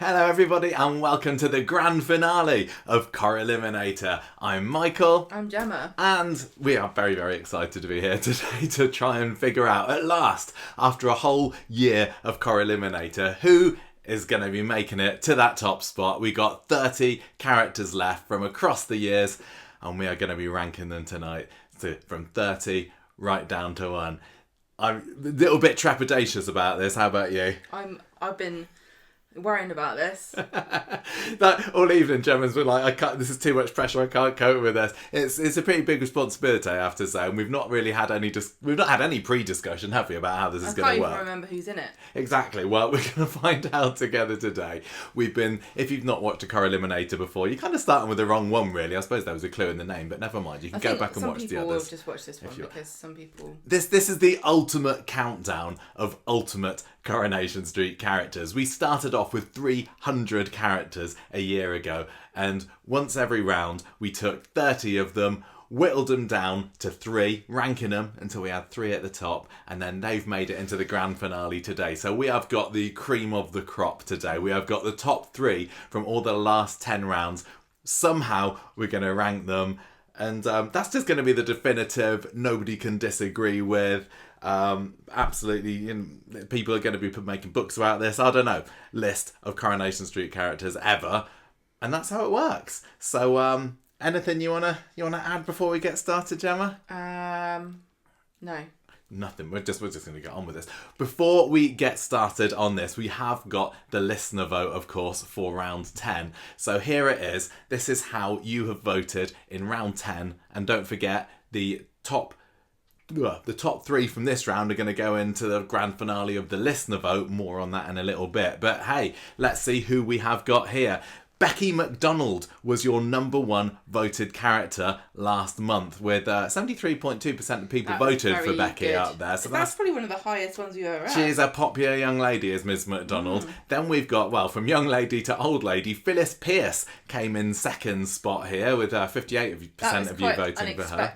Hello everybody and welcome to the grand finale of Corrieliminator. I'm Michael. I'm Gemma. And we are very, very excited to be here today to try and figure out, at last, after a whole year of Corrieliminator, who is going to be making it to that top spot. We got 30 characters left from across the years and we are going to be ranking them tonight from 30 right down to 1. I'm a little bit trepidatious about this. How about you? I've been worrying about this. That all evening, Gemma's been like, this is too much pressure, I can't cope with this. It's a pretty big responsibility, I have to say, and we've not really had any pre-discussion, have we, about how this is going to work? I can't even remember who's in it. Exactly. Well, we're going to find out together today. If you've not watched a Corrieliminator before, you're kind of starting with the wrong one, really. I suppose there was a clue in the name, but never mind. You can go back and watch the others. Some people will just watch this one because some people... This is the ultimate countdown of ultimate Coronation Street characters. We started off with 300 characters a year ago, and once every round we took 30 of them, whittled them down to 3, ranking them until we had 3 at the top, and then they've made it into the grand finale today. So we have got the cream of the crop today. We have got the top 3 from all the last 10 rounds. Somehow we're going to rank them, and that's just going to be the definitive, nobody can disagree with, absolutely, people are going to be making books about this, I don't know, list of Coronation Street characters ever, and that's how it works. So anything you wanna add before we get started, Gemma? No. Nothing. We're just going to get on with this. Before we get started on this, we have got the listener vote, of course, for round 10. So here it is. This is how you have voted in round 10, and don't forget the top 3 from this round are going to go into the grand finale of the listener vote. More on that in a little bit. But hey, let's see who we have got here. Becky McDonald was your number 1 voted character last month, with 73.2% of people voted for Becky out there. So that's probably one of the highest ones we've ever had. She is a popular young lady, is Ms. McDonald. Then we've got, from young lady to old lady, Phyllis Pierce came in second spot here with 58% of you voting for her.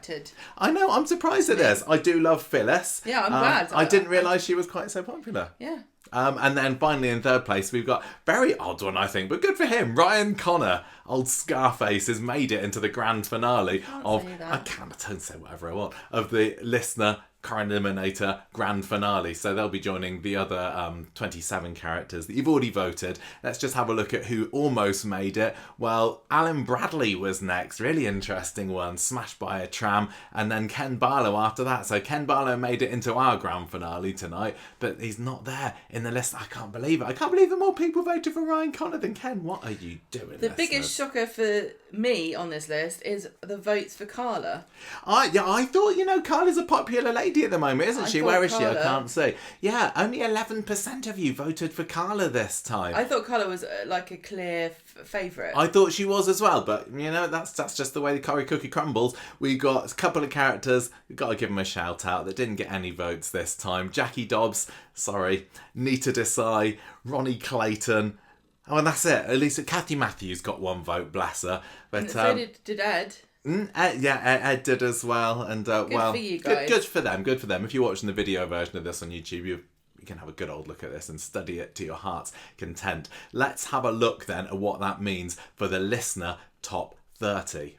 I know, I'm surprised at this. I do love Phyllis. Yeah, I'm glad. I didn't realise she was quite so popular. Yeah. And then finally in third place we've got, very odd one I think, but good for him, Ryan Connor. Old Scarface has made it into the grand finale I can't say whatever I want, of the listener Corrieliminator grand finale. So they'll be joining the other 27 characters that you've already voted. Let's just have a look at who almost made it. Well, Alan Bradley was next. Really interesting one. Smashed by a tram. And then Ken Barlow after that. So Ken Barlow made it into our grand finale tonight, but he's not there in the list. I can't believe it. I can't believe that more people voted for Ryan Connor than Ken. What are you doing? The biggest shocker for me on this list is the votes for Carla. I thought, Carla's a popular lady at the moment, isn't she? Where is she? I can't see. Yeah, only 11% of you voted for Carla this time. I thought Carla was like a clear favourite. I thought she was as well, but that's just the way the Corrie cookie crumbles. We got a couple of characters, we've got to give them a shout out, that didn't get any votes this time. Jackie Dobbs, sorry. Nita Desai, Ronnie Clayton. Oh, and that's it. At least Kathy Matthews got 1 vote, bless her. But so did Ed. Ed did as well, and good for you guys. Good for them. If you're watching the video version of this on YouTube, you can have a good old look at this and study it to your heart's content. Let's have a look then at what that means for the listener top 30.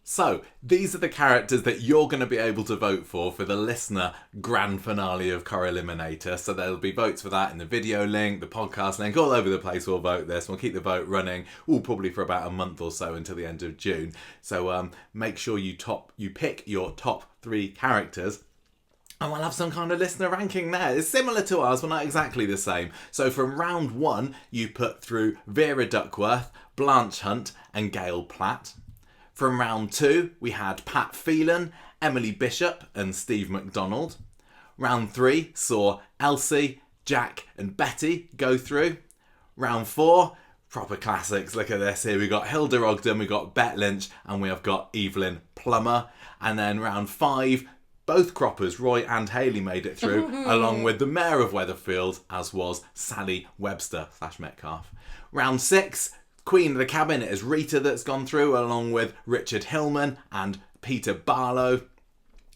So, these are the characters that you're going to be able to vote for the listener grand finale of Corrieliminator. So there'll be votes for that in the video link, the podcast link, all over the place. We'll vote this. We'll keep the vote running, probably for about a month or so until the end of June. So make sure you pick your top 3 characters. And we'll have some kind of listener ranking there. It's similar to ours, but not exactly the same. So from round 1, you put through Vera Duckworth, Blanche Hunt, and Gail Platt. From round 2, we had Pat Phelan, Emily Bishop, and Steve McDonald. Round 3 saw Elsie, Jack, and Betty go through. Round 4, proper classics. Look at this here. We got Hilda Ogden, we got Bet Lynch, and we have got Evelyn Plummer. And then round 5, both croppers, Roy and Hayley, made it through, along with the Mayor of Weatherfield, as was Sally Webster / Metcalf. Round 6, Queen of the Cabinet is Rita that's gone through, along with Richard Hillman and Peter Barlow.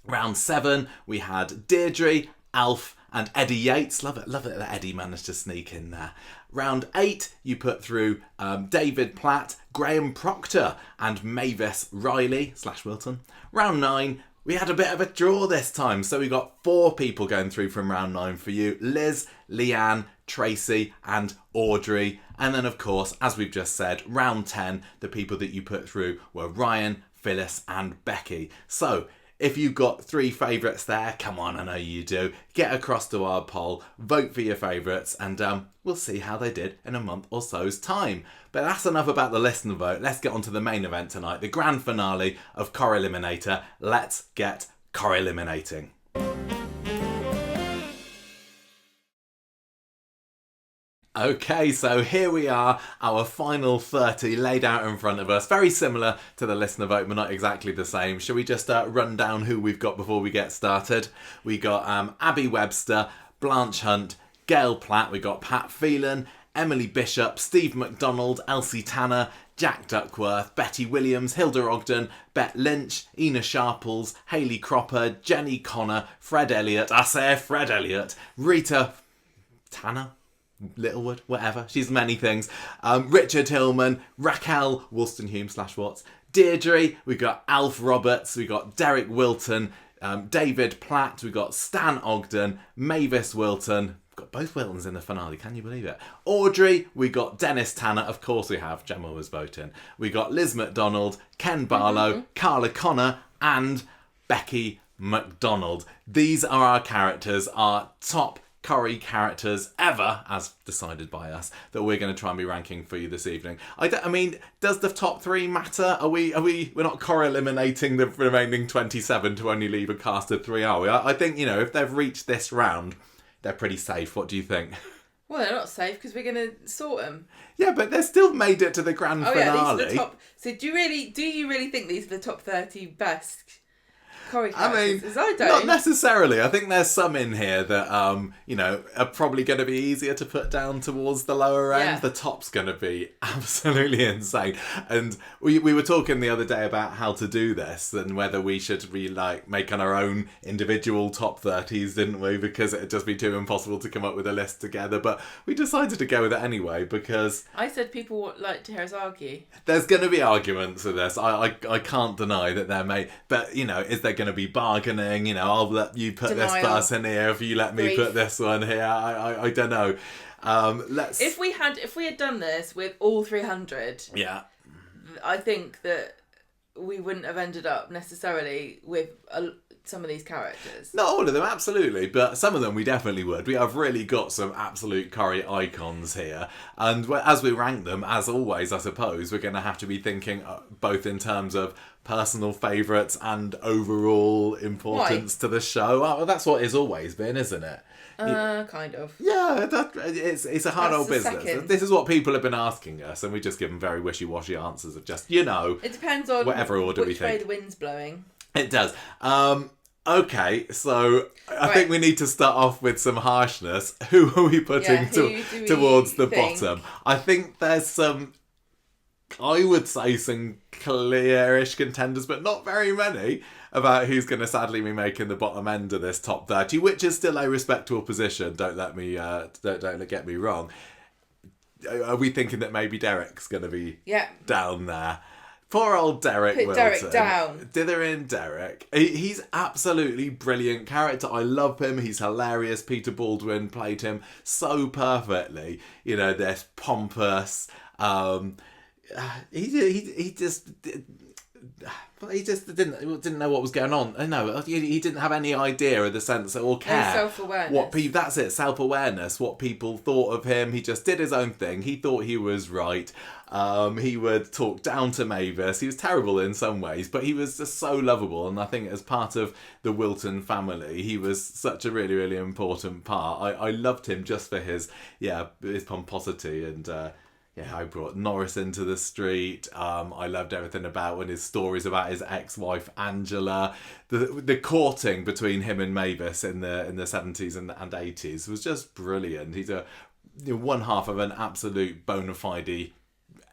Round 7, we had Deirdre, Alf, and Eddie Yates. Love it that Eddie managed to sneak in there. Round 8, you put through David Platt, Graham Proctor, and Mavis Riley / Wilton. Round 9, we had a bit of a draw this time, so we got 4 people going through from round 9 for you. Liz, Leanne, Tracy, and Audrey. And then, of course, as we've just said, round 10, the people that you put through were Ryan, Phyllis, and Becky. So, if you got 3 favourites there, come on, I know you do, get across to our poll, vote for your favourites, and we'll see how they did in a month or so's time. But that's enough about the listener vote. Let's get on to the main event tonight, the grand finale of Corrieliminator. Let's get Corrieliminating. Okay, so here we are, our final 30 laid out in front of us. Very similar to the listener vote, but not exactly the same. Shall we just run down who we've got before we get started? We got Abby Webster, Blanche Hunt, Gail Platt, we got Pat Phelan, Emily Bishop, Steve McDonald, Elsie Tanner, Jack Duckworth, Betty Williams, Hilda Ogden, Bet Lynch, Ina Sharples, Hayley Cropper, Jenny Connor, Fred Elliott, Rita Tanner? Littlewood, whatever. She's many things. Richard Hillman, Raquel Wollstonhume / Watts, Deirdre, we got Alf Roberts, we got Derek Wilton, David Platt, we got Stan Ogden, Mavis Wilton. We've got both Wiltons in the finale, can you believe it? Audrey, we got Dennis Tanner, of course we have, Gemma was voting. We got Liz McDonald, Ken Barlow, Carla Connor, and Becky McDonald. These are our characters, our top Corrie characters ever, as decided by us, that we're going to try and be ranking for you this evening. I mean, does the top 3 matter? We're not Corrie-eliminating the remaining 27 to only leave a cast of 3, are we? I think, if they've reached this round, they're pretty safe. What do you think? Well, they're not safe because we're going to sort them. Yeah, but they've still made it to the grand finale. Yeah, these are the top. So do you really think these are the top 30 best Corrie characters? I don't. Not necessarily. I think there's some in here that are probably going to be easier to put down towards the lower end. Yeah. The top's going to be absolutely insane. And we were talking the other day about how to do this and whether we should make on our own individual top 30s, didn't we? Because it'd just be too impossible to come up with a list together. But we decided to go with it anyway because I said people like to hear us argue. There's going to be arguments with this. I can't deny that there may, but is there going to be bargaining? I'll let you put this person here if you let me put this one here. I don't know. If we had done this with all 300, yeah, I think that we wouldn't have ended up necessarily with some of these characters. Not all of them, absolutely, but some of them we definitely would. We have really got some absolute Corrie icons here, and as we rank them, as always, I suppose we're going to have to be thinking both in terms of personal favourites and overall importance to the show. Well, that's what it's always been, isn't it? Kind of. Yeah, it's a hard old business. Second. This is what people have been asking us, and we just give them very wishy-washy answers of just, It depends on whatever order we think. Which way the wind's blowing. It does. Okay, so I think we need to start off with some harshness. Who are we putting towards the bottom? I think there's some, I would say some clearish contenders, but not very many, about who's going to sadly be making the bottom end of this top 30, which is still a respectable position. Don't get me wrong. Are we thinking that maybe Derek's going to be down there? Poor old Derek Wilton. Derek down. Dither in Derek. He's absolutely brilliant character. I love him. He's hilarious. Peter Baldwin played him so perfectly. This pompous. He just didn't know what was going on. No, he didn't have any idea of the sense or care. Self-awareness. That's it, self-awareness. What people thought of him. He just did his own thing. He thought he was right. He would talk down to Mavis. He was terrible in some ways, but he was just so lovable. And I think as part of the Wilton family, he was such a really, really important part. I loved him just for his pomposity and. I brought Norris into the street. I loved everything about his stories about his ex-wife Angela. The courting between him and Mavis in the 70s and 80s was just brilliant. He's one half of an absolute bona fide,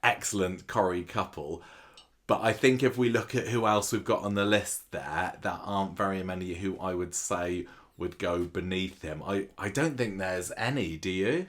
excellent Corrie couple. But I think if we look at who else we've got on the list there aren't very many who I would say would go beneath him. I don't think there's any, do you?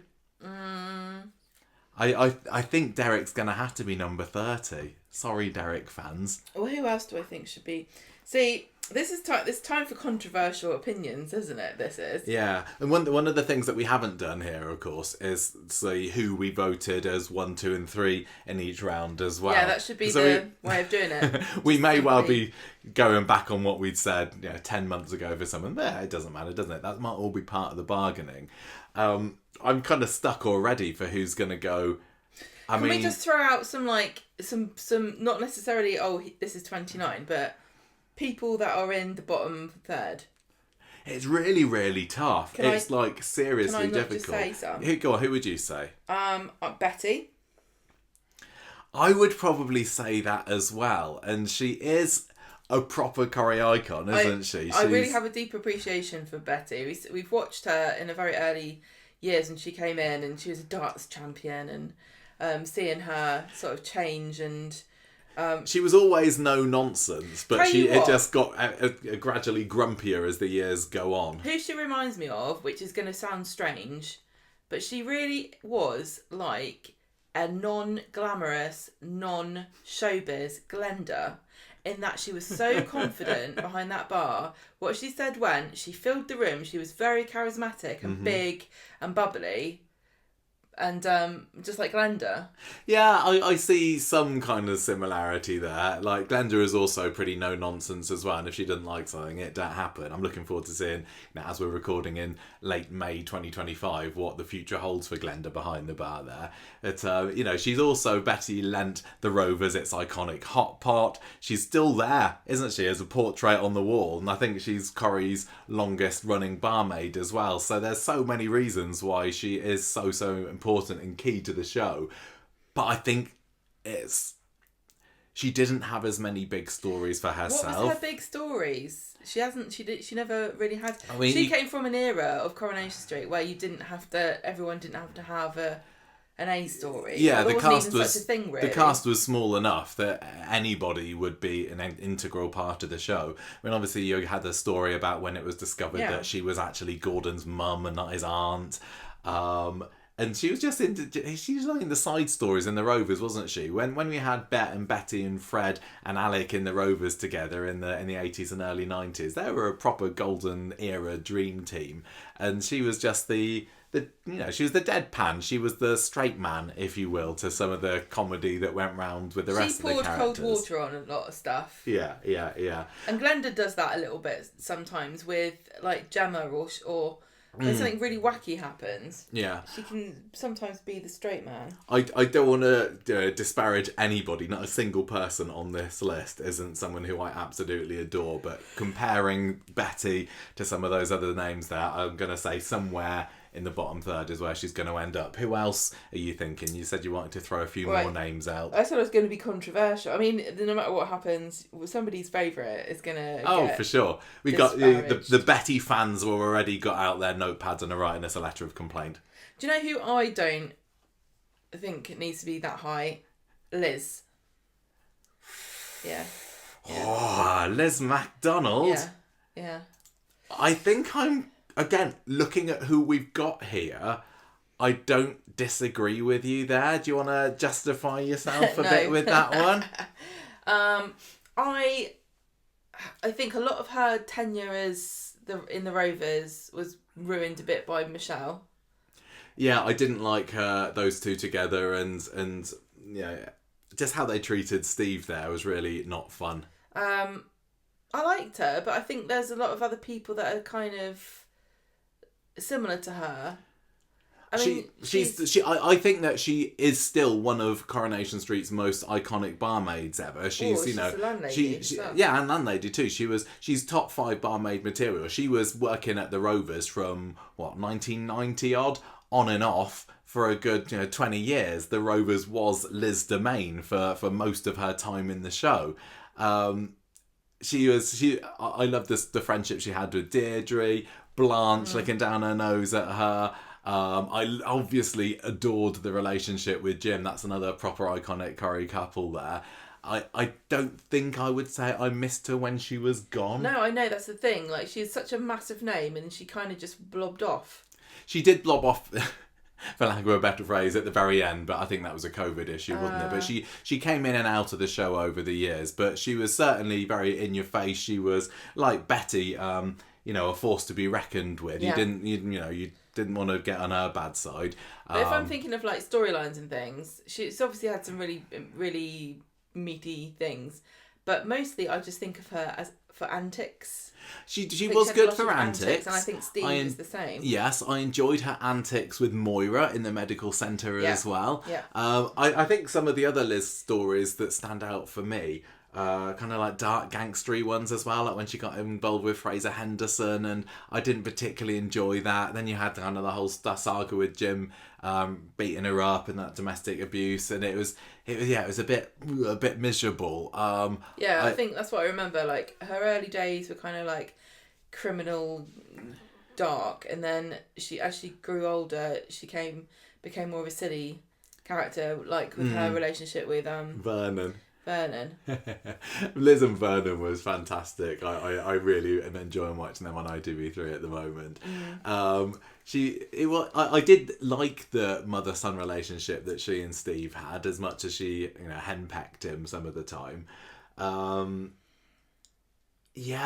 I think Derek's going to have to be number 30. Sorry, Derek fans. Well, who else do I think should be... See, this is time for controversial opinions, isn't it? This is. Yeah, and one of the things that we haven't done here, of course, is see who we voted as 1, 2, and 3 in each round as well. Yeah, that should be the way of doing it. We may well be going back on what we'd said 10 months ago for someone. It doesn't matter, doesn't it? That might all be part of the bargaining. I'm kind of stuck already for who's going to go. Can we just throw out some not necessarily, this is 29, but people that are in the bottom third? It's really, really tough. It's seriously difficult. Just say some? Who would you say? Betty. I would probably say that as well. And she is a proper Corrie icon, isn't she? I really have a deep appreciation for Betty. We've watched her in the very early years, and she came in and she was a darts champion, and seeing her sort of change, and she was always no nonsense, but it just got gradually grumpier as the years go on. Who she reminds me of, which is going to sound strange, but she really was like a non-glamorous, non-showbiz Glenda, in that she was so confident behind that bar. What she said went. She filled the room. She was very charismatic and big and bubbly. And just like Glenda. Yeah, I see some kind of similarity there. Like, Glenda is also pretty no-nonsense as well, and if she doesn't like something, it don't happen. I'm looking forward to seeing, as we're recording in late May 2025, what the future holds for Glenda behind the bar there. But, she's also, Betty lent the Rovers its iconic hot pot. She's still there, isn't she, as a portrait on the wall, and I think she's Corrie's longest-running barmaid as well. So there's so many reasons why she is so important and key to the show, but I think she didn't have as many big stories for herself. What was her big stories? She never really had. She came from an era of Coronation Street where everyone didn't have to have an A story. Yeah, the cast was such a thing, really. The cast was small enough that anybody would be an integral part of the show. I mean, obviously you had the story about when it was discovered that she was actually Gordon's mum and not his aunt. And she was just she was in the side stories in the Rovers, wasn't she? When we had Bet and Betty and Fred and Alec in the Rovers together in the 80s and early 90s, they were a proper golden era dream team. And she was just she was the deadpan. She was the straight man, if you will, to some of the comedy that went round with the rest of the characters. She poured cold water on a lot of stuff. Yeah. And Glenda does that a little bit sometimes with like Gemma or when something really wacky happens, she can sometimes be the straight man. I don't want to disparage anybody. Not a single person on this list isn't someone who I absolutely adore. But comparing Betty to some of those other names there, I'm going to say somewhere in the bottom third is where she's going to end up. Who else are you thinking? You said you wanted to throw a few more names out. I said it was going to be controversial. I mean, no matter what happens, somebody's favourite is going to for sure. We got the Betty fans have already got out their notepads and are writing us a letter of complaint. Do you know who I don't think it needs to be that high? Liz. Yeah. Oh, Liz MacDonald. Yeah. I think again, looking at who we've got here, I don't disagree with you there. Do you want to justify yourself a bit with that one? I think a lot of her tenure in the Rovers was ruined a bit by Michelle. Yeah, I didn't like those two together, and just how they treated Steve there was really not fun. I liked her, but I think there's a lot of other people that are kind of similar to her. I mean, I think that she is still one of Coronation Street's most iconic barmaids ever. She's a landlady. And landlady too. She's top 5 barmaid material. She was working at the Rovers from 1990 odd on and off for a good 20 years. The Rovers was Liz's domain for most of her time in the show. I love the friendship she had with Deirdre. Blanche looking down her nose at her. I obviously adored the relationship with Jim. That's another proper iconic Corrie couple there. I don't think I would say I missed her when she was gone. No, I know, that's the thing. Like, she's such a massive name, and she kind of just blobbed off. She did blob off, for lack of a better phrase, at the very end, but I think that was a COVID issue, wasn't it? But she came in and out of the show over the years, but she was certainly very in your face. She was like Betty, a force to be reckoned with. Yeah. You didn't want to get on her bad side. But if I'm thinking of like storylines and things, she's obviously had some really, really meaty things, but mostly I just think of her as for antics. She was good for antics, and I think Steve is the same. Yes, I enjoyed her antics with Moira in the medical centre as well. Yeah. I think some of the other Liz stories that stand out for me, kind of like dark gangstery ones as well, like when she got involved with Fraser Henderson, and I didn't particularly enjoy that. Then you had kind of the whole saga with Jim beating her up and that domestic abuse, and it was a bit miserable. I think that's what I remember. Like, her early days were kind of like criminal, dark, and then as she grew older, she became more of a silly character, like with her relationship with Vernon. Liz and Vernon was fantastic. I really am enjoying watching them on ITV3 at the moment. I did like the mother-son relationship that she and Steve had, as much as she henpecked him some of the time. You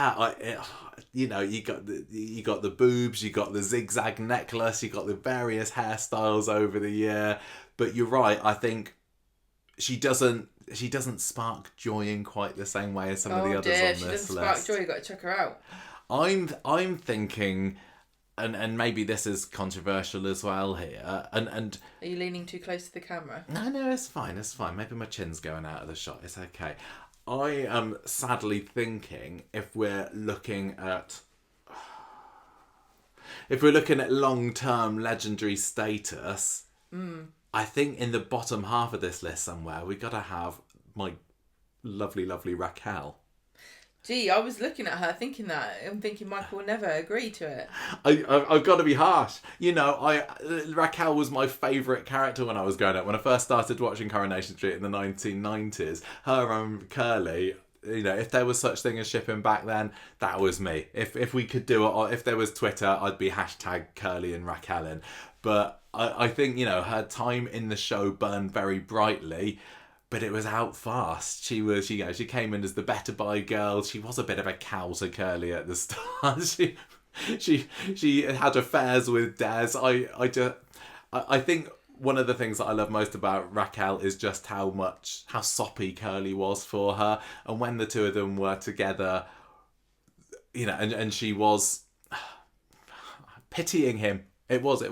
got the boobs, you got the zigzag necklace, you got the various hairstyles over the year. But you're right, I think she doesn't spark joy in quite the same way as some of the others on this list. She doesn't spark joy, you got to check her out. I'm thinking, and maybe this is controversial as well here, and are you leaning too close to the camera? No, it's fine. Maybe my chin's going out of the shot. It's okay. I am sadly thinking if we're looking at long-term legendary status, I think in the bottom half of this list somewhere we got to have my lovely Raquel. Gee, I was looking at her thinking that. I'm thinking Michael will never agree to it. I've got to be harsh. Raquel was my favourite character when I was growing up. When I first started watching Coronation Street in the 1990s, her and Curly, if there was such thing as shipping back then, that was me. If we could do it, or if there was Twitter, I'd be hashtag Curly and Raquelin. But I think, her time in the show burned very brightly, but it was out fast. She came in as the better by girl. She was a bit of a cow to Curly at the start. She had affairs with Des. I think one of the things that I love most about Raquel is just how soppy Curly was for her, and when the two of them were together, and she was pitying him. It was.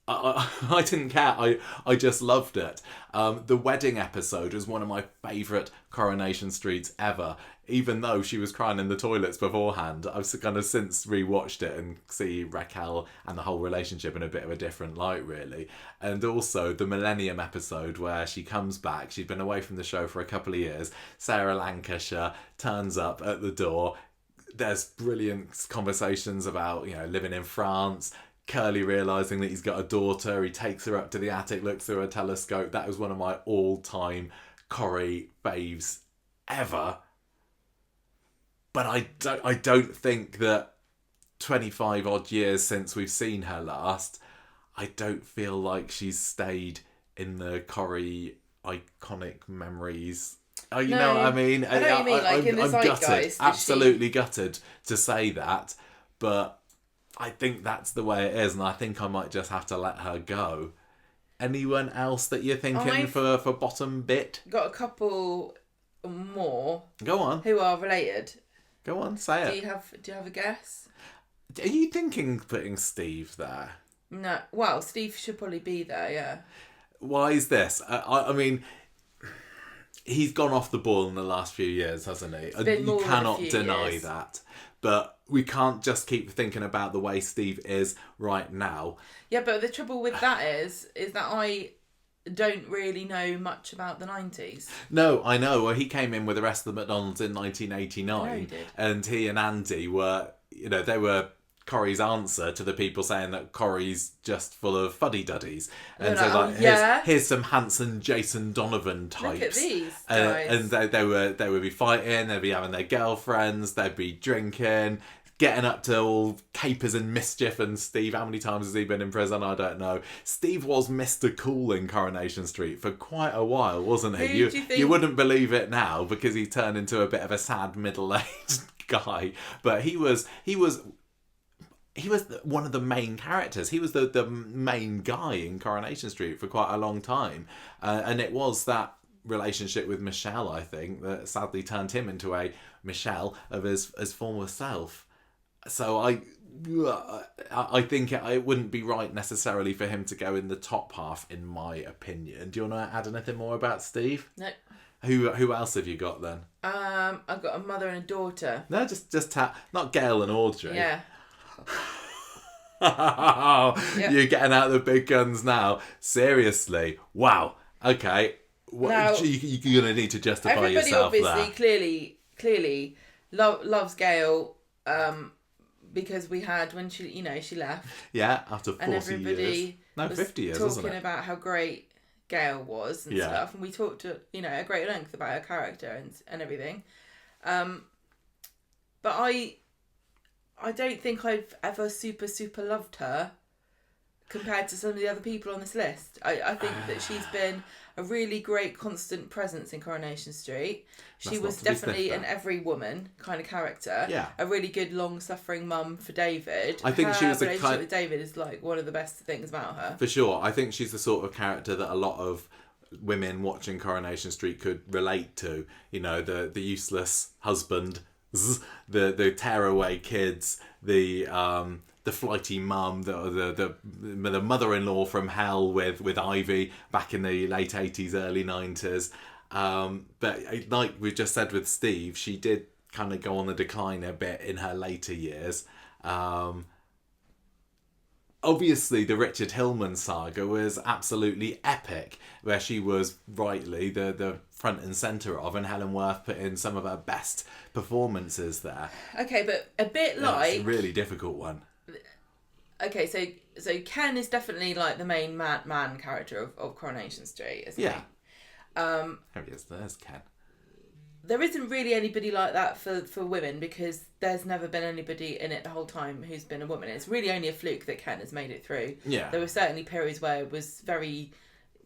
I didn't care. I just loved it. The wedding episode was one of my favourite Coronation Streets ever. Even though she was crying in the toilets beforehand, I've kind of since rewatched it and see Raquel and the whole relationship in a bit of a different light, really. And also the Millennium episode where she comes back. She'd been away from the show for a couple of years. Sarah Lancashire turns up at the door. There's brilliant conversations about, living in France. Curly realising that he's got a daughter. He takes her up to the attic, looks through a telescope. That was one of my all-time Corrie faves ever. But I don't think that 25 odd years since we've seen her last, I don't feel like she's stayed in the Corrie iconic memories. You know what I mean? I know what you mean, like in the zeitgeist. Absolutely gutted to say that, but I think that's the way it is, and I think I might just have to let her go. Anyone else that you're thinking for bottom bit? Got a couple more. Go on. Who are related? Go on, say it. Do you have a guess? Are you thinking putting Steve there? No. Well, Steve should probably be there, yeah. Why is this? I mean, he's gone off the ball in the last few years, hasn't he? You cannot deny that. But we can't just keep thinking about the way Steve is right now. Yeah, but the trouble with that is that I don't really know much about the 90s. No, I know. Well, he came in with the rest of the McDonald's in 1989. I know he did. And he and Andy were, they were Corrie's answer to the people saying that Corrie's just full of fuddy-duddies. And They're so, like, "Oh, yeah? here's some handsome Jason Donovan types. Look at these guys." And they would be fighting, they'd be having their girlfriends, they'd be drinking, getting up to all capers and mischief. And Steve, how many times has he been in prison? I don't know. Steve was Mr. Cool in Coronation Street for quite a while, wasn't he? Who do you think... You wouldn't believe it now because he turned into a bit of a sad middle-aged guy. But he was one of the main characters. He was the main guy in Coronation Street for quite a long time. And it was that relationship with Michelle, I think, that sadly turned him into a Michelle of his former self. So I think it wouldn't be right necessarily for him to go in the top half, in my opinion. Do you want to add anything more about Steve? No. Who else have you got then? I've got a mother and a daughter. No, just not Gail and Audrey. Yeah. You're getting out the big guns now. Seriously. Wow. Okay. Now, you're going to need to justify yourself there. there. Everybody obviously loves Gail because we had, when she left. Yeah, after 40 and everybody years. No, 50 years, wasn't it? Talking about how great Gail was and stuff. And we talked at great length about her character and everything. But I don't think I've ever super loved her compared to some of the other people on this list. I think that she's been a really great constant presence in Coronation Street. She was definitely an every woman kind of character. Yeah. A really good long-suffering mum for David. I think she was her relationship with David is like one of the best things about her. For sure. I think she's the sort of character that a lot of women watching Coronation Street could relate to. You know, the useless husband, the tearaway kids, the flighty mum, the mother-in-law from hell with Ivy back in the late 80s, early 90s. But like we just said with Steve, she did kind of go on the decline a bit in her later years. Obviously, the Richard Hillman saga was absolutely epic, where she was rightly the front and centre of, and Helen Worth put in some of her best performances there. Okay, but a bit like... It's a really difficult one. Okay, so Ken is definitely like the main man character of Coronation Street, isn't he? There he is. There's Ken. There isn't really anybody like that for women because there's never been anybody in it the whole time who's been a woman. It's really only a fluke that Ken has made it through. Yeah. There were certainly periods where it was very,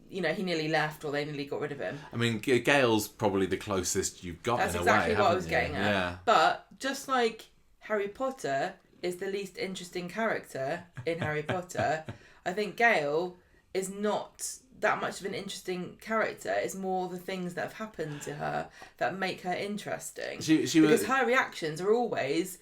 he nearly left or they nearly got rid of him. I mean, Gail's probably the closest you've got That's in a exactly way, what I was you? getting at. Yeah. But just like Harry Potter is the least interesting character in Harry Potter, I think Gail is not that much of an interesting character. It's more the things that have happened to her that make her interesting. Because her reactions are always,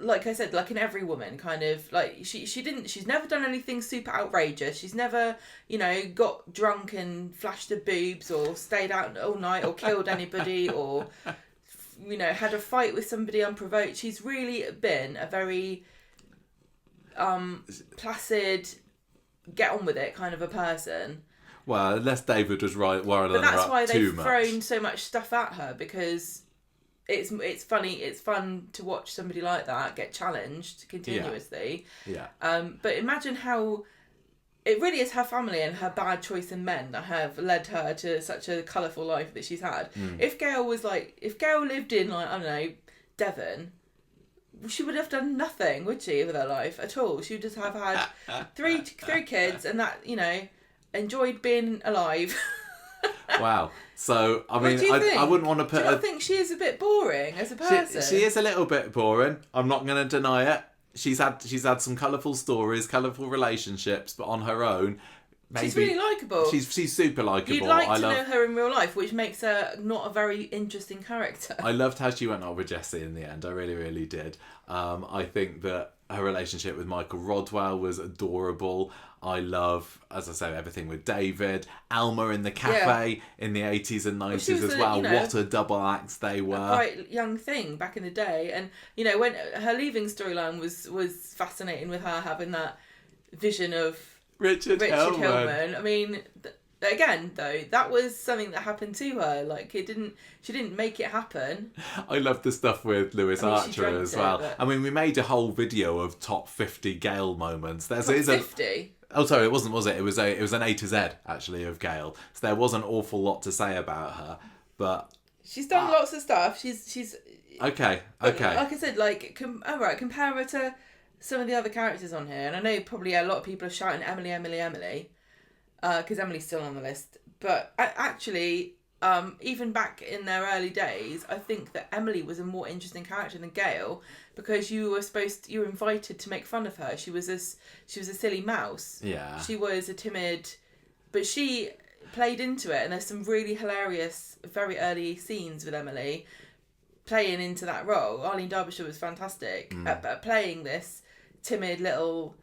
like I said, like in every woman, kind of like she's never done anything super outrageous. She's never, got drunk and flashed her boobs or stayed out all night or killed anybody or, had a fight with somebody unprovoked. She's really been a very placid, get on with it kind of a person. Well, unless David was worrying her up too much. But that's why they've thrown so much stuff at her, because it's funny, it's fun to watch somebody like that get challenged continuously. Yeah. But imagine how it really is her family and her bad choice in men that have led her to such a colourful life that she's had. If Gail lived in, like, I don't know, Devon, she would have done nothing, would she, with her life at all? She would just have had three kids and that, enjoyed being alive. Wow. So, I mean, I wouldn't want to put Do you not think she is a bit boring as a person? She is a little bit boring. I'm not going to deny it. She's had some colourful stories, colourful relationships, but on her own, maybe she's really likeable. She's super likeable. You'd like to know her in real life, which makes her not a very interesting character. I loved how she went on with Jessie in the end. I really, really did. I think that her relationship with Michael Rodwell was adorable. I love, as I say, everything with David. Alma in the cafe in the 80s and 90s as well. What a double act they were. A quite young thing back in the day. And, when her leaving storyline was fascinating with her having that vision of Richard Hillman. I mean, Again, though, that was something that happened to her. Like, she didn't make it happen. I love the stuff with Lewis I mean, she Archer dreamt as it, well. but- I mean, we made a whole video of top 50 Gale moments. There's Top is a 50. Oh, sorry, it wasn't, was it? It was an A to Z actually of Gale. So there was an awful lot to say about her, but She's done lots of stuff. She's okay. Like I said, like compare her to some of the other characters on here, and I know probably a lot of people are shouting Emily, Emily, Emily, because Emily's still on the list. But actually, even back in their early days, I think that Emily was a more interesting character than Gale, because you were invited to make fun of her. She was a silly mouse. Yeah. She was a timid, but she played into it, and there's some really hilarious, very early scenes with Emily playing into that role. Arlene Derbyshire was fantastic at playing this timid little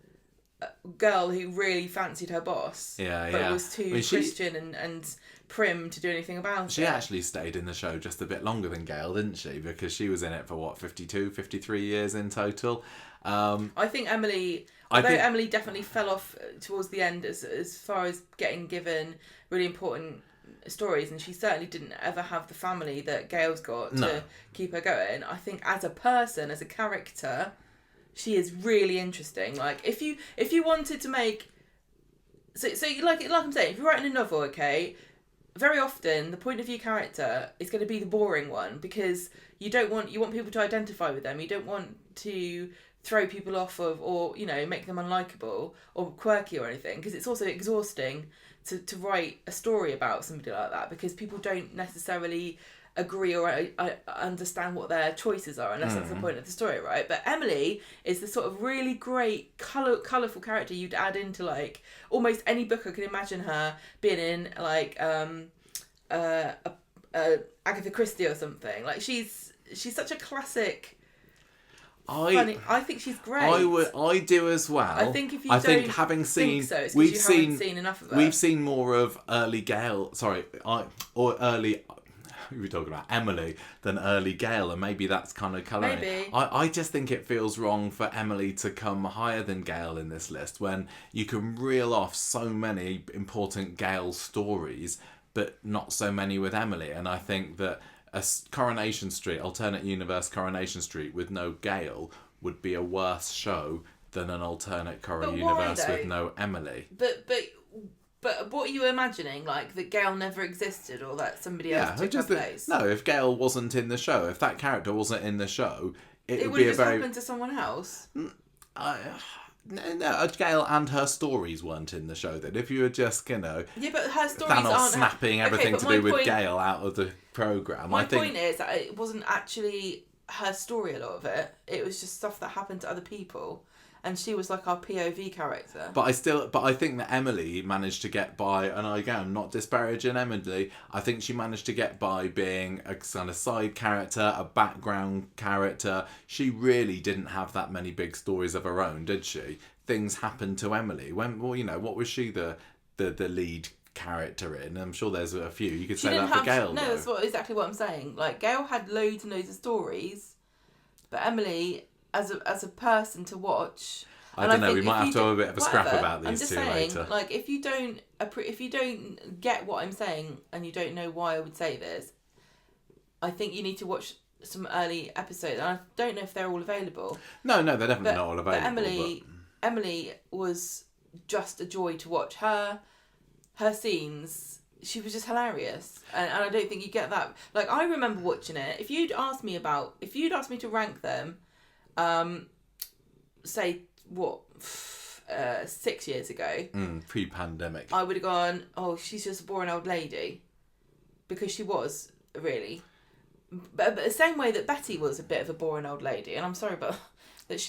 girl who really fancied her boss, but was too Christian and prim to do anything about it. She actually stayed in the show just a bit longer than Gale, didn't she? Because she was in it for 52, 53 years in total. I think Emily, Emily definitely fell off towards the end as far as getting given really important stories, and she certainly didn't ever have the family that Gale's got to keep her going. I think as a person, as a character, she is really interesting. Like if you wanted to make so like I'm saying, if you're writing a novel, okay, very often the point of view character is going to be the boring one, because you want people to identify with them. You don't want to throw people off of, or make them unlikable or quirky or anything, because it's also exhausting to write a story about somebody like that, because people don't necessarily agree or understand what their choices are, unless that's the point of the story, right? But Emily is the sort of really great colourful character you'd add into like almost any book. I can imagine her being in, like Agatha Christie or something. Like she's such a classic. I think she's great. I do as well. I think if you having seen, so, it's we've you haven't seen enough of her. We've seen more of early Gale. Early. Who are we talking about? Emily than early Gale, and maybe that's kind of colouring. Maybe. I just think it feels wrong for Emily to come higher than Gale in this list, when you can reel off so many important Gale stories, but not so many with Emily. And I think that a Coronation Street, alternate universe Coronation Street with no Gale would be a worse show than an alternate Corrie universe with no Emily. But what are you imagining? Like that Gale never existed, or that somebody else took her place? No, if Gale wasn't in the show, if that character wasn't in the show, it would be a very... happened to someone else. No, Gale and her stories weren't in the show then. If you were just, Yeah, but her stories Thanos aren't... snapping everything to do with Gale out of the programme. My point is that it wasn't actually her story, a lot of it. It was just stuff that happened to other people. And she was like our POV character. But I think that Emily managed to get by, and again, not disparaging Emily, I think she managed to get by being a kind of side character, a background character. She really didn't have that many big stories of her own, did she? Things happened to Emily. What was she the lead character in? I'm sure there's a few. You could say that for Gale. No, that's exactly what I'm saying. Like, Gale had loads and loads of stories, but Emily... As a person to watch, I don't know. We might have to have a bit of a scrap about these two later. Like, if you don't get what I'm saying and you don't know why I would say this, I think you need to watch some early episodes. And I don't know if they're all available. No, they're definitely not all available. But Emily was just a joy to watch. Her scenes. She was just hilarious, and I don't think you get that. Like, I remember watching it. If you'd asked me to rank them. Say what 6 years ago, pre-pandemic, I would have gone, oh, she's just a boring old lady, because she was really, but the same way that Betty was a bit of a boring old lady, and I'm sorry, but that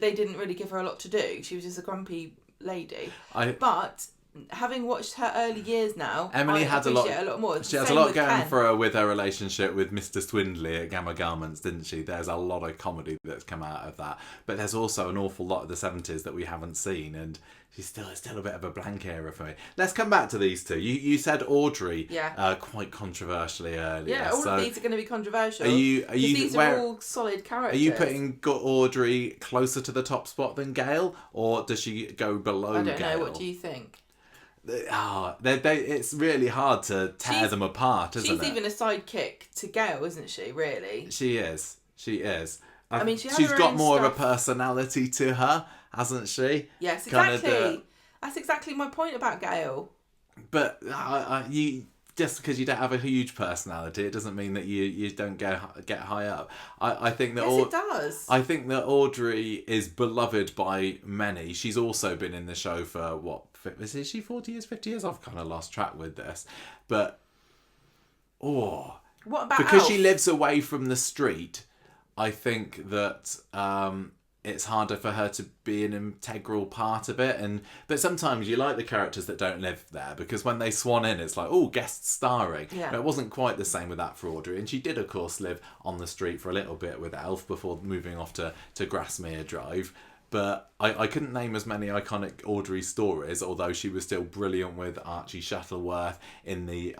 they didn't really give her a lot to do. She was just a grumpy lady. But having watched her early years now, Emily had a lot more. She has a lot going for her with her relationship with Mr. Swindley at Gamma Garments, didn't she? There's a lot of comedy that's come out of that, but there's also an awful lot of the 70s that we haven't seen, and she's still a bit of a blank era for me. Let's come back to these two. You said Audrey, quite controversially earlier. Yeah, all of these are going to be controversial. These are all solid characters. Are you putting Audrey closer to the top spot than Gale, or does she go below Gale? I don't know. What do you think? it's really hard to tear them apart, isn't it? She's even a sidekick to Gail, isn't she, really? She is. She is. I mean, she's got own more of a stuff. personality to her, hasn't she? Yes, Kinda exactly. That's exactly my point about Gail. But you just because you don't have a huge personality, it doesn't mean that you don't get high up. I think that Yes, it does. I think that Audrey is beloved by many. She's also been in the show for is she 40 years, 50 years? I've kind of lost track with this, but What about because Alf? she lives away from the street, I think that it's harder for her to be an integral part of it. But sometimes you like the characters that don't live there, because when they swan in, it's like, oh, guest starring. Yeah. But it wasn't quite the same with that for Audrey. And she did, of course, live on the street for a little bit with Elf before moving off to Grasmere Drive. But I couldn't name as many iconic Audrey stories, although she was still brilliant with Archie Shuttleworth in the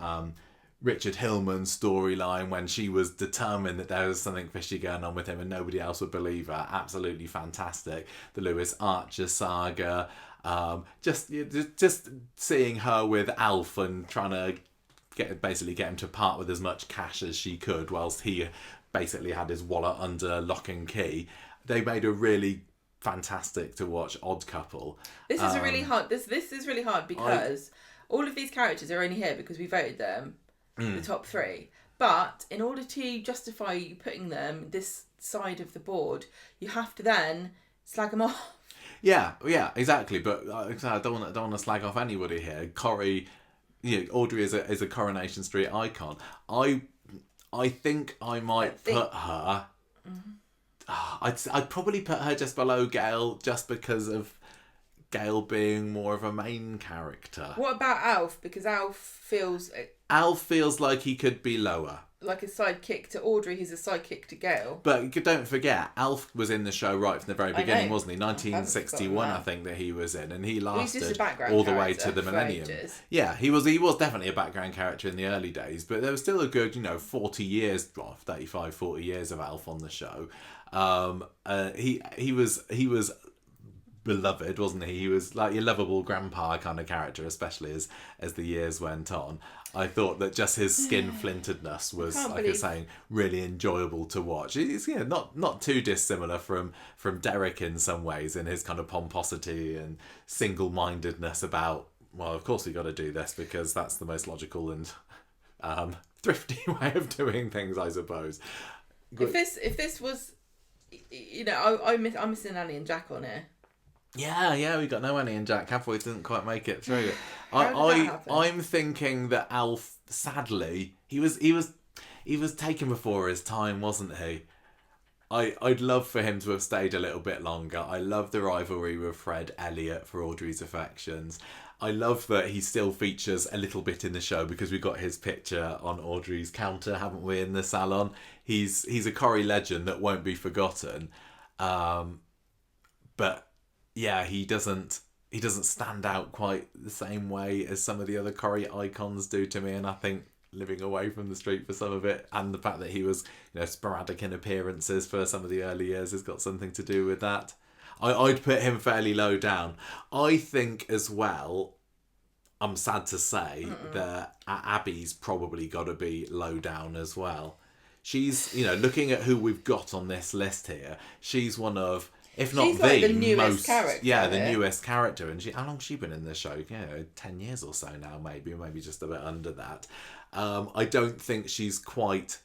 Richard Hillman storyline, when she was determined that there was something fishy going on with him and nobody else would believe her. Absolutely fantastic. The Lewis Archer saga. Just seeing her with Alf and trying to get him to part with as much cash as she could, whilst he basically had his wallet under lock and key. They made a really fantastic to watch odd couple. This is really hard. This is really hard because all of these characters are only here because we voted them the top 3. But in order to justify you putting them this side of the board, you have to then slag them off. Yeah, exactly. But I don't want to slag off anybody here. Corrie, Audrey is a Coronation Street icon. I think I might put her. I'd probably put her just below Gail, just because of Gail being more of a main character. What about Alf? Because Alf feels like he could be lower. like a sidekick to Audrey, who's a sidekick to Gail. But don't forget, Alf was in the show right from the very beginning, wasn't he? 1961, I think, that he was in, and he lasted all the way to the millennium. Yeah, he was definitely a background character in the early days, but there was still a good 40 years, 35, 40 years of Alf on the show. He was beloved, wasn't he? He was like your lovable grandpa kind of character, especially as the years went on. I thought that just his skin flintedness was, like I was saying, really enjoyable to watch. He's not too dissimilar from Derek in some ways, in his kind of pomposity and single-mindedness about, well, of course we got to do this because that's the most logical and thrifty way of doing things, I suppose. If this was, I'm missing Annie and Jack on here. Yeah, we got no Annie and Jack. Have we? Didn't quite make it through. I'm thinking that Alf, sadly, he was taken before his time, wasn't he? I'd love for him to have stayed a little bit longer. I love the rivalry with Fred Elliott for Audrey's affections. I love that he still features a little bit in the show because we got his picture on Audrey's counter, haven't we, in the salon? He's a Corrie legend that won't be forgotten. But yeah, he doesn't stand out quite the same way as some of the other Corrie icons do to me, and I think living away from the street for some of it, and the fact that he was sporadic in appearances for some of the early years, has got something to do with that. I'd put him fairly low down. I think as well, I'm sad to say that Abby's probably got to be low down as well. She's, looking at who we've got on this list here, she's one of, if not she's like the newest most, character. Yeah, the newest character. And how long's she been in the show? 10 years or so now, maybe just a bit under that. I don't think she's quite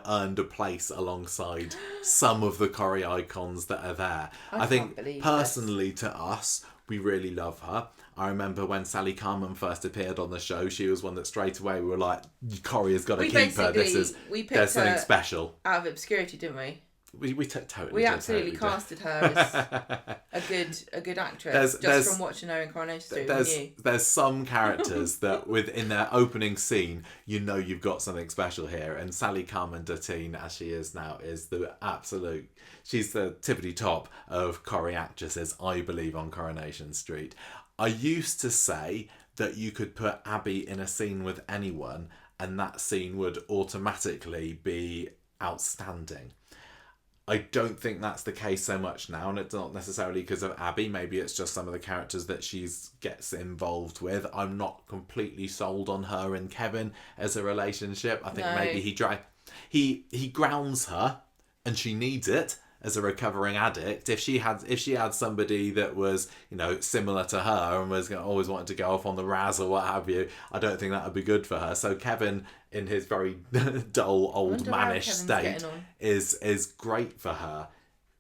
earned a place alongside some of the Corrie icons that are there. I think personally to us, we really love her. I remember when Sally Carman first appeared on the show, she was one that straight away we were like, Corrie has got to keep her. There's something special. Out of obscurity, didn't we? We totally. We absolutely casted her as a good actress from watching her in Coronation Street. There's some characters that within their opening scene, you've got something special here, and Sally Carman Dattine, as she is now, is the absolute. She's the tippity top of Corrie actresses, I believe, on Coronation Street. I used to say that you could put Abby in a scene with anyone, and that scene would automatically be outstanding. I don't think that's the case so much now, and it's not necessarily because of Abby. Maybe it's just some of the characters that she gets involved with. I'm not completely sold on her and Kevin as a relationship. I think maybe he grounds her, and she needs it as a recovering addict. If she had somebody that was, you know, similar to her and was always wanting to go off on the razz or what have you, I don't think that would be good for her. So Kevin, in his very dull old mannish state, is great for her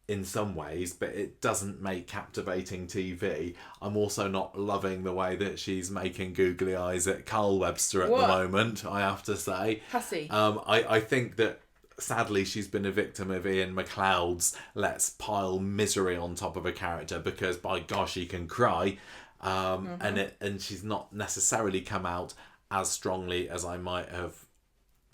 in some ways, but it doesn't make captivating TV. I'm also not loving the way that she's making googly eyes at Carl Webster at the moment, I have to say. Hussy. I think that sadly she's been a victim of Ian McLeod's let's pile misery on top of a character because by gosh he can cry, and she's not necessarily come out as strongly as I might have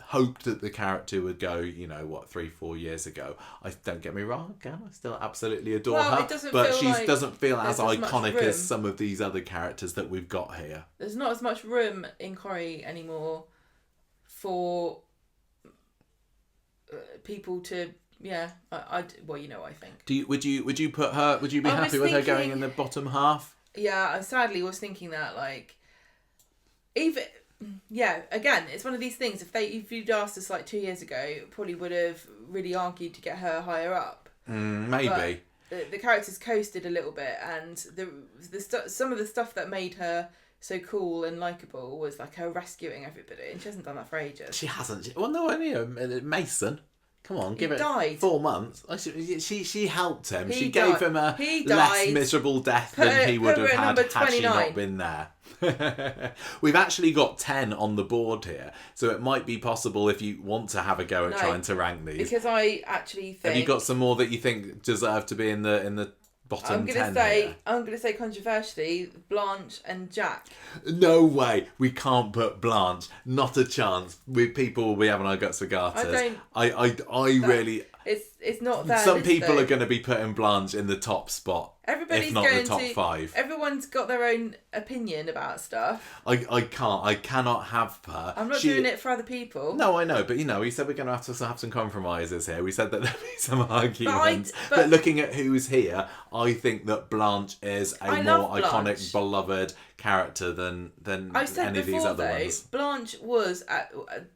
hoped that the character would go, 3-4 years ago. Don't get me wrong, again, I still absolutely adore her, but she doesn't feel as iconic as some of these other characters that we've got here. There's not as much room in Corrie anymore for people to, I think. Would you put her? Would you be happy with her going in the bottom half? Yeah, I sadly was thinking that, again, it's one of these things. If you'd asked us 2 years ago, probably would have really argued to get her higher up. Maybe. But the character's coasted a little bit, and some of the stuff that made her so cool and likeable was her rescuing everybody, and she hasn't done that for ages. She hasn't. Well, no, Mason. Come on, give it 4 months. She helped him. She gave him a less miserable death than he would have had she not been there. We've actually got 10 on the board here, so it might be possible if you want to have a go at trying to rank these. Because I actually think... Have you got some more that you think deserve to be in the bottom 10 here? I'm going to say controversially, Blanche and Jack. No way. We can't put Blanche. Not a chance. People will be having our guts for garters. It's not fair. Some people are going to be putting Blanche in the top spot. Everybody's if not going the top to, 5. Everyone's got their own opinion about stuff. I cannot have her. I'm not doing it for other people. No, I know, but we said we're going to have some compromises here. We said that there'd be some arguments. But looking at who's here, I think that Blanche is a more iconic, beloved character than any of these other ones. Blanche was at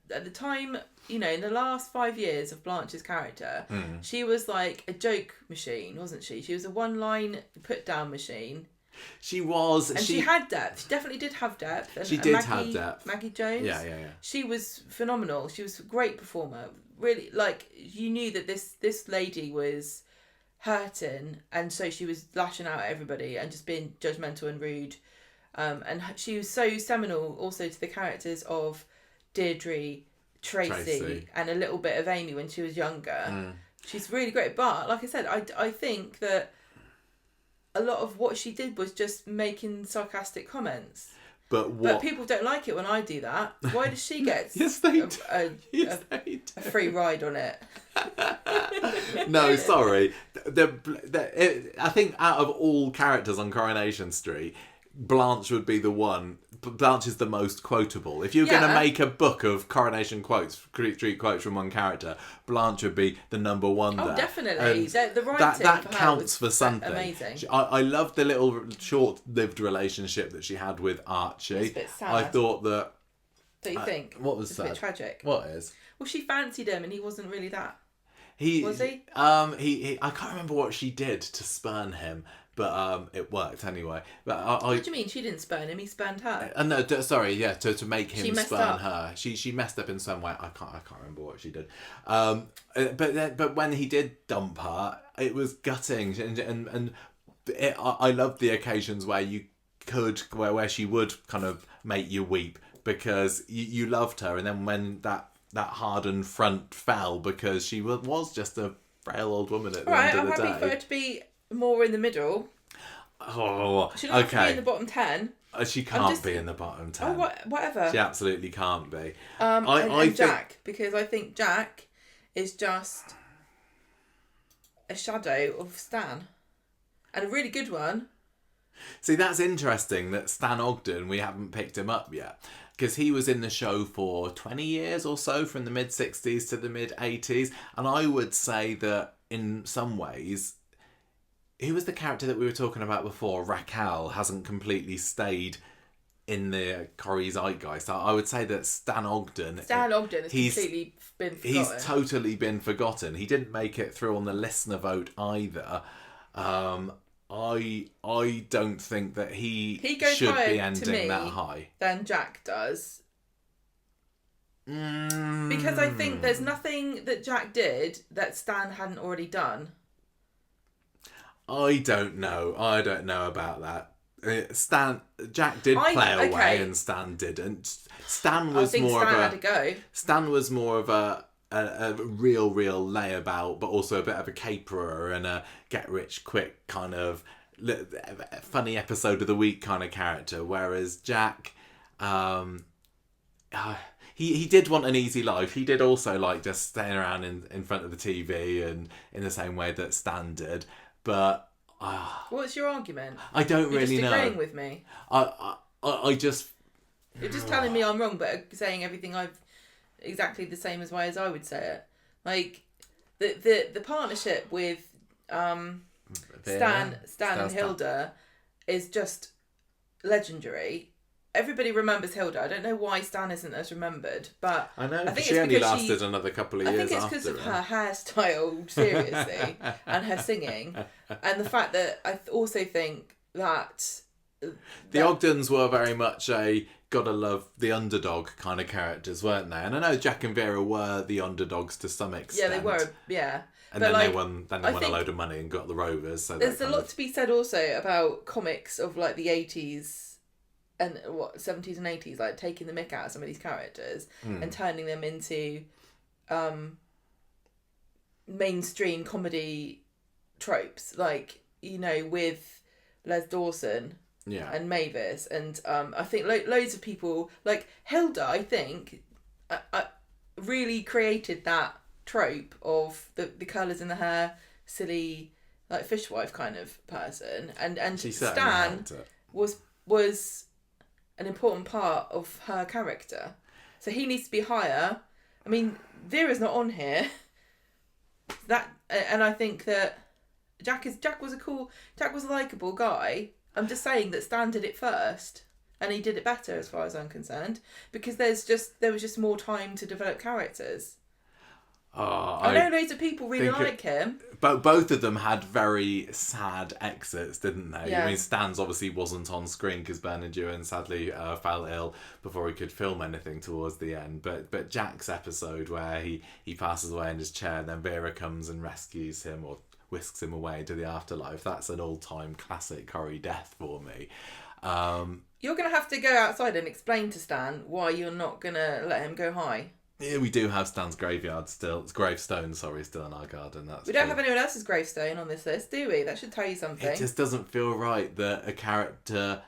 the time. In the last 5 years of Blanche's character, she was like a joke machine, wasn't she? She was a one-line put-down machine. She was. And she had depth. She definitely did have depth. And, she did have depth. Maggie Jones. Yeah. She was phenomenal. She was a great performer. Really, you knew that this lady was hurting, and so she was lashing out at everybody and just being judgmental and rude. And she was so seminal also to the characters of Deirdre, Tracy, and a little bit of Amy when she was younger. She's really great, but like I said, I think that a lot of what she did was just making sarcastic comments. But people don't like it when I do that. Why does she get a free ride on it? No, sorry. I think out of all characters on Coronation Street, Blanche would be the one. Blanche is the most quotable. If you're going to make a book of Coronation quotes, street quotes from one character, Blanche would be the number one there. Oh, definitely. The writing that counts for something. Amazing. I loved the little short-lived relationship that she had with Archie. It's a bit sad. I thought that... Don't you think? What was it's sad? A bit tragic. What is? Well, she fancied him and he wasn't really that. Was he? I can't remember what she did to spurn him. But it worked anyway. But what do you mean? She didn't spurn him. He spurned her. No, sorry. Yeah, to make him spurn her. She messed up in some way. I can't remember what she did. But when he did dump her, it was gutting. And I loved the occasions where you could where she would kind of make you weep because you loved her, and then when that hardened front fell because she was just a frail old woman at the end of the day. I'm happy for her to be more in the middle. Oh, she doesn't have to be in the bottom 10. She can't be in the bottom 10. Oh, whatever. She absolutely can't be. I think Jack, because I think Jack is just a shadow of Stan. And a really good one. See, that's interesting that Stan Ogden, we haven't picked him up yet. Because he was in the show for 20 years or so, from the mid-60s to the mid-80s. And I would say that in some ways, who was the character that we were talking about before? Raquel hasn't completely stayed in the Corrie zeitgeist. I would say that Stan Ogden has completely been forgotten. He's totally been forgotten. He didn't make it through on the listener vote either. I don't think that he should be ending that high. Than Jack does. Because I think there's nothing that Jack did that Stan hadn't already done. I don't know about that. Jack did play away and Stan didn't. Stan was Stan was more of a real layabout, but also a bit of a caperer and a get rich quick kind of funny episode of the week kind of character. Whereas Jack, he did want an easy life. He did also like just staying around in front of the TV and in the same way that Stan did. But what's your argument? I don't really know. You're just agreeing with me. I just. You're just telling me I'm wrong, but saying everything I've exactly the same as way as I would say it. Like the partnership with Stan and Hilda is just legendary. Everybody remembers Hilda. I don't know why Stan isn't as remembered, but I know she only lasted another couple of years. I think it's because of her hairstyle, seriously, and her singing, and the fact that I also think that the Ogdens were very much a gotta love the underdog kind of characters, weren't they? And I know Jack and Vera were the underdogs to some extent. Yeah, they were. Yeah. And then they won a load of money and got the Rovers. So there's a lot to be said also about comics of like the 80s and 70s and 80s, like taking the mick out of some of these characters and turning them into mainstream comedy tropes, like, you know, with Les Dawson and Mavis, and I think loads of people, like Hilda, I think really created that trope of the colours in the hair, silly, like fishwife kind of person, and Stan was an important part of her character, so he needs to be higher. I mean, Vera's not on here. And I think that Jack was a likeable guy. I'm just saying that Stan did it first, and he did it better as far as I'm concerned, because there was just more time to develop characters. I know loads of people really like him. But both of them had very sad exits, didn't they? Yeah. I mean, Stan's obviously wasn't on screen because Bernard Ewan sadly fell ill before he could film anything towards the end. But Jack's episode where he passes away in his chair and then Vera comes and rescues him or whisks him away into the afterlife, that's an all-time classic Corrie death for me. You're going to have to go outside and explain to Stan why you're not going to let him go high. Yeah, we do have Stan's gravestone still in our garden. We don't have anyone else's gravestone on this list, do we? That should tell you something. It just doesn't feel right that a character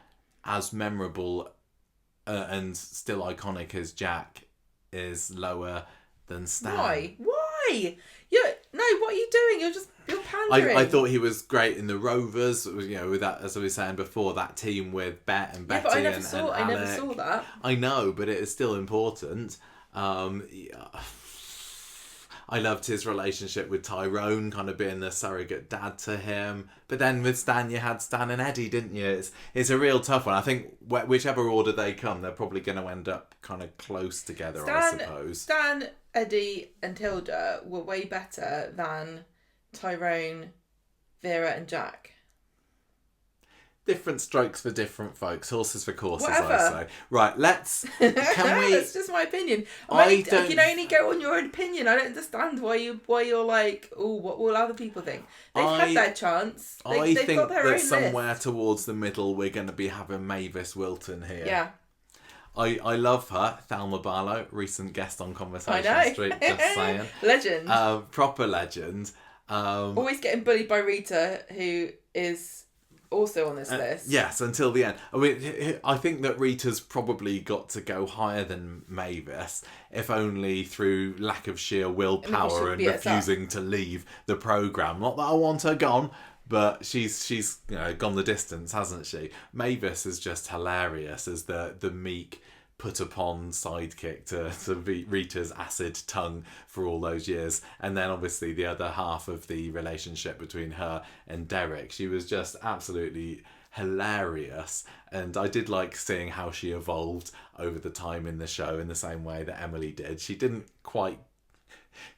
as memorable and still iconic as Jack is lower than Stan. Why? What are you doing? You're pandering. I thought he was great in the Rovers, you know, with that, as I was saying before, that team with Bet and Betty and Alec. I never saw that. I know, but it is still important. I loved his relationship with Tyrone, kind of being the surrogate dad to him. But then with Stan, you had Stan and Eddie, didn't you? It's a real tough one. I think whichever order they come, they're probably going to end up kind of close together, I suppose. Stan, Eddie and Tilda were way better than Tyrone, Vera and Jack. Different strokes for different folks. Horses for courses, Whatever. I say. Right, let's... Can we... That's just my opinion. You can only go on your own opinion. I don't understand why you're like, oh, what will other people think? They've had their chance. I think got their that own somewhere list. towards the middle we're going to be having Mavis Wilton here. Yeah. I love her. Thelma Barlow, recent guest on Conversation I know. Street, just saying. Legend. Proper legend. Always getting bullied by Rita, who is... also on this list. Yes, until the end. I mean, I think that Rita's probably got to go higher than Mavis, if only through lack of sheer willpower and refusing to leave the programme. Not that I want her gone, but she's gone the distance, hasn't she? Mavis is just hilarious as the meek put upon sidekick to Rita's acid tongue for all those years. And then obviously the other half of the relationship between her and Derek, she was just absolutely hilarious. And I did like seeing how she evolved over the time in the show in the same way that Emily did. She didn't quite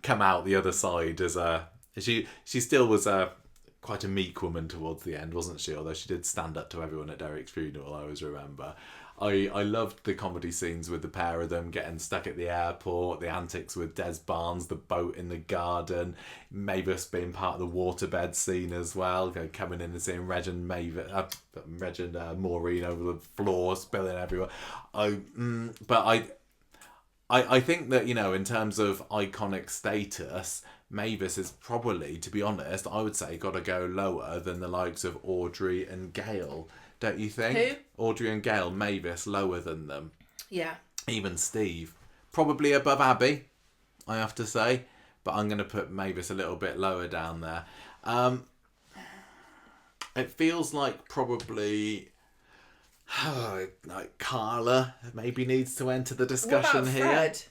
come out the other side as she still was quite a meek woman towards the end, wasn't she? Although she did stand up to everyone at Derek's funeral, I always remember. I loved the comedy scenes with the pair of them getting stuck at the airport, the antics with Des Barnes, the boat in the garden, Mavis being part of the waterbed scene as well, coming in and seeing Reg and Maureen over the floor, spilling everywhere. But I think that, in terms of iconic status, Mavis is probably, to be honest, I would say got to go lower than the likes of Audrey and Gail. Don't you think? Who? Audrey and Gail, Mavis lower than them. Yeah. Even Steve. Probably above Abby, I have to say. But I'm going to put Mavis a little bit lower down there. It feels like probably like Carla maybe needs to enter the discussion what about here. Fred?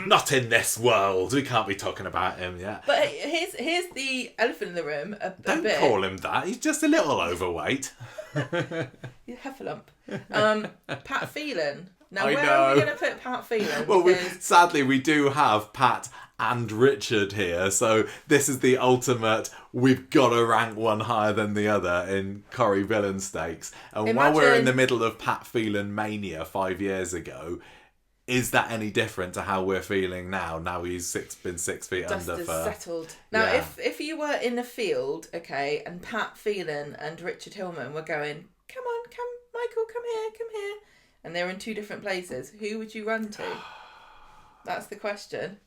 Not in this world. We can't be talking about him yet. But here's the elephant in the room. Don't call him that. He's just a little overweight. You heffalump. Pat Phelan. Now, where know. are we going to put Pat Phelan? Well, Because sadly, we do have Pat and Richard here, so this is the ultimate. We've got to rank one higher than the other in Corrie Villain Stakes. And while we're in the middle of Pat Phelan mania 5 years ago, is that any different to how we're feeling now? Now he's been 6 feet dust under is for... settled. Now, Yeah. if you were in the field, okay, and Pat Phelan and Richard Hillman were going, come Michael, come here, and they're in two different places, who would you run to? That's the question.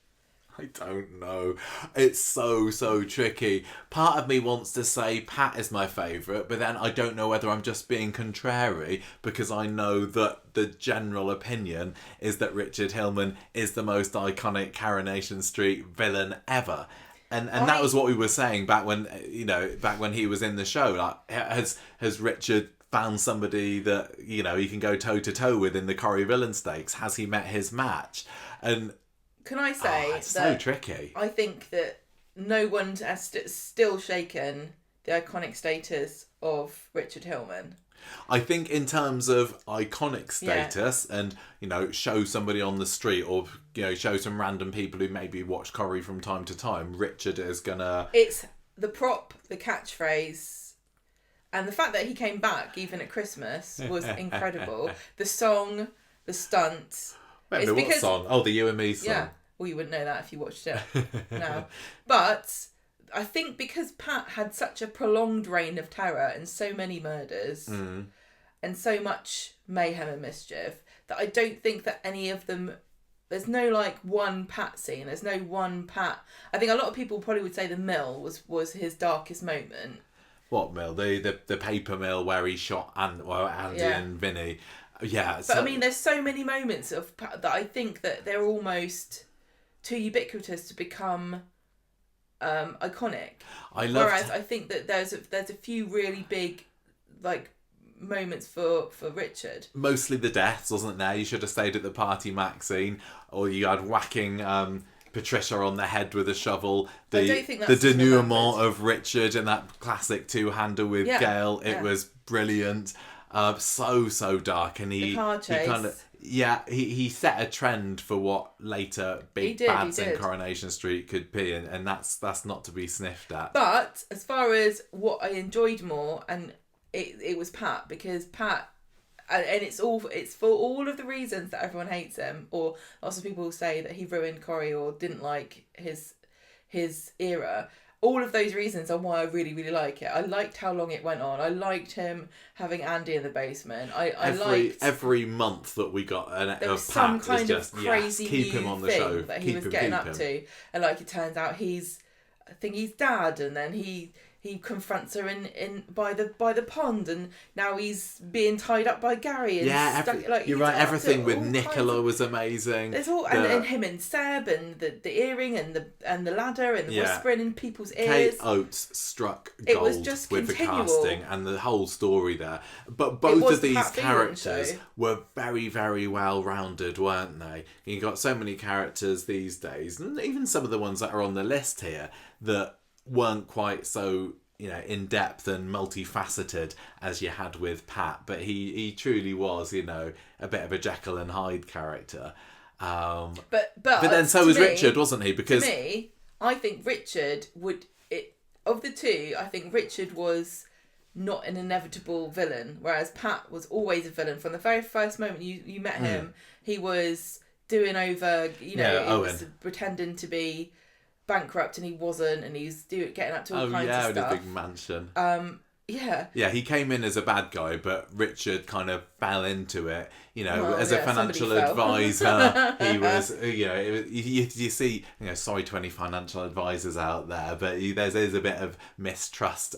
I don't know. It's so tricky. Part of me wants to say Pat is my favourite, but then I don't know whether I'm just being contrary because I know that the general opinion is that Richard Hillman is the most iconic Coronation Street villain ever. And that was what we were saying back when he was in the show. Like, has Richard found somebody that, he can go toe to toe with in the Corrie Villain Stakes? Has he met his match? And can I say it's that so tricky. I think that no one has still shaken the iconic status of Richard Hillman. I think in terms of iconic status and, show somebody on the street or, show some random people who maybe watch Corrie from time to time, Richard is gonna... It's the prop, the catchphrase, and the fact that he came back even at Christmas was incredible. The song, the stunts... Wait a minute, what song? Oh, the You and Me song. Yeah. Well, you wouldn't know that if you watched it now. But I think because Pat had such a prolonged reign of terror and so many murders and so much mayhem and mischief that I don't think that any of them... There's no, one Pat scene. There's no one Pat... I think a lot of people probably would say the mill was his darkest moment. What mill? The paper mill where he shot Andy and Vinny. Yeah, but I mean, there's so many moments of that I think that they're almost too ubiquitous to become iconic. Whereas I think that there's a few really big moments for Richard. Mostly the deaths, wasn't there? You should have stayed at the party, Maxine, or you had whacking Patricia on the head with a shovel. I don't think that's the denouement of Richard and that classic two-hander with Gail. It was brilliant. So dark, and he kind of he set a trend for what later big bads in Coronation Street could be, and that's not to be sniffed at. But as far as what I enjoyed more, and it was Pat, because Pat, and it's for all of the reasons that everyone hates him, or lots of people say that he ruined Corrie or didn't like his era. All of those reasons are why I really, really like it. I liked how long it went on. I liked him having Andy in the basement. I liked every month that we got there was some kind of crazy keep him on the show that he was getting up to, and it turns out he's dad, and then he he confronts her in by the pond, and now he's being tied up by Gary. And you're right. Everything with Nicola was amazing. There's all and him and Seb and the earring and the ladder and the whispering in people's ears. Kate Oates struck gold it was just with continual. the casting and the whole story there. But both of these characters were very, very well rounded, weren't they? You got so many characters these days, and even some of the ones that are on the list here that weren't quite so in depth and multifaceted as you had with Pat, but he truly was a bit of a Jekyll and Hyde character. But then so was Richard, wasn't he? Because to me, I think Richard of the two, I think Richard was not an inevitable villain, whereas Pat was always a villain from the very first moment you met him. He was doing over, he was pretending to be bankrupt and he wasn't, and he's getting up to all kinds of stuff. Oh yeah, in a big mansion. Yeah, he came in as a bad guy, but Richard kind of fell into it. As a financial advisor, he was. You see, sorry to any financial advisors out there, but there's a bit of mistrust,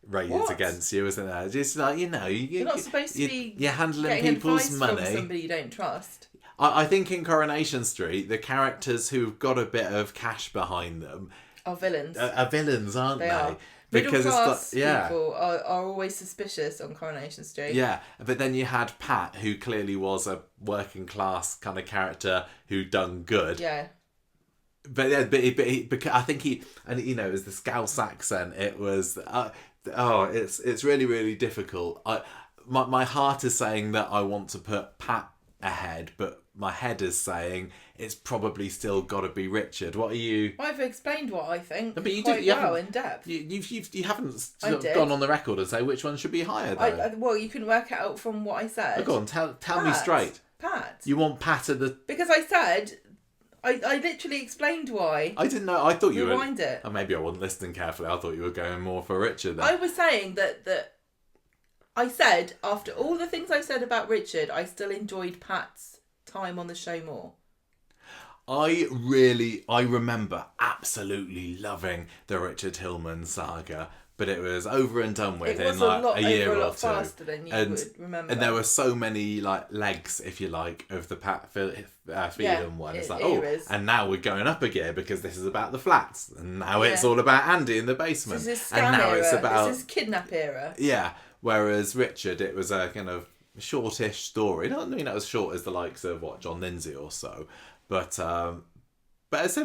raised against you, isn't there? Just like you're not supposed to be. You're handling people's money from somebody you don't trust. I think in Coronation Street, the characters who've got a bit of cash behind them are villains. Are villains, aren't they? Are. Because middle-class people are always suspicious on Coronation Street. Yeah, but then you had Pat, who clearly was a working class kind of character who done good. Yeah. But I think he, and it was the Scouse accent. It was it's really, really difficult. My heart is saying that I want to put Pat ahead, but my head is saying it's probably still got to be Richard. What are you? I've explained what I think. No, but you in depth. You haven't gone on the record and say which one should be higher. Though. Well, you can work it out from what I said. Oh, go on, tell me straight. Pat. You want Pat at the? Because I said. I literally explained why. I didn't know. I thought you Rewind it. Oh, maybe I wasn't listening carefully. I thought you were going more for Richard. Then. I was saying that. I said after all the things I said about Richard, I still enjoyed Pat's time on the show more. I remember absolutely loving the Richard Hillman saga, but it was over and done with in like a year or two. Faster than you would remember. And there were so many legs, if you like, of the Pat Phelan one. It's and now we're going up a gear because this is about the flats, and now it's all about Andy in the basement. This is scam and now era. it's about this is kidnap era. Yeah. Whereas Richard, it was a kind of shortish story. Not as short as the likes of John Lindsay or so, but same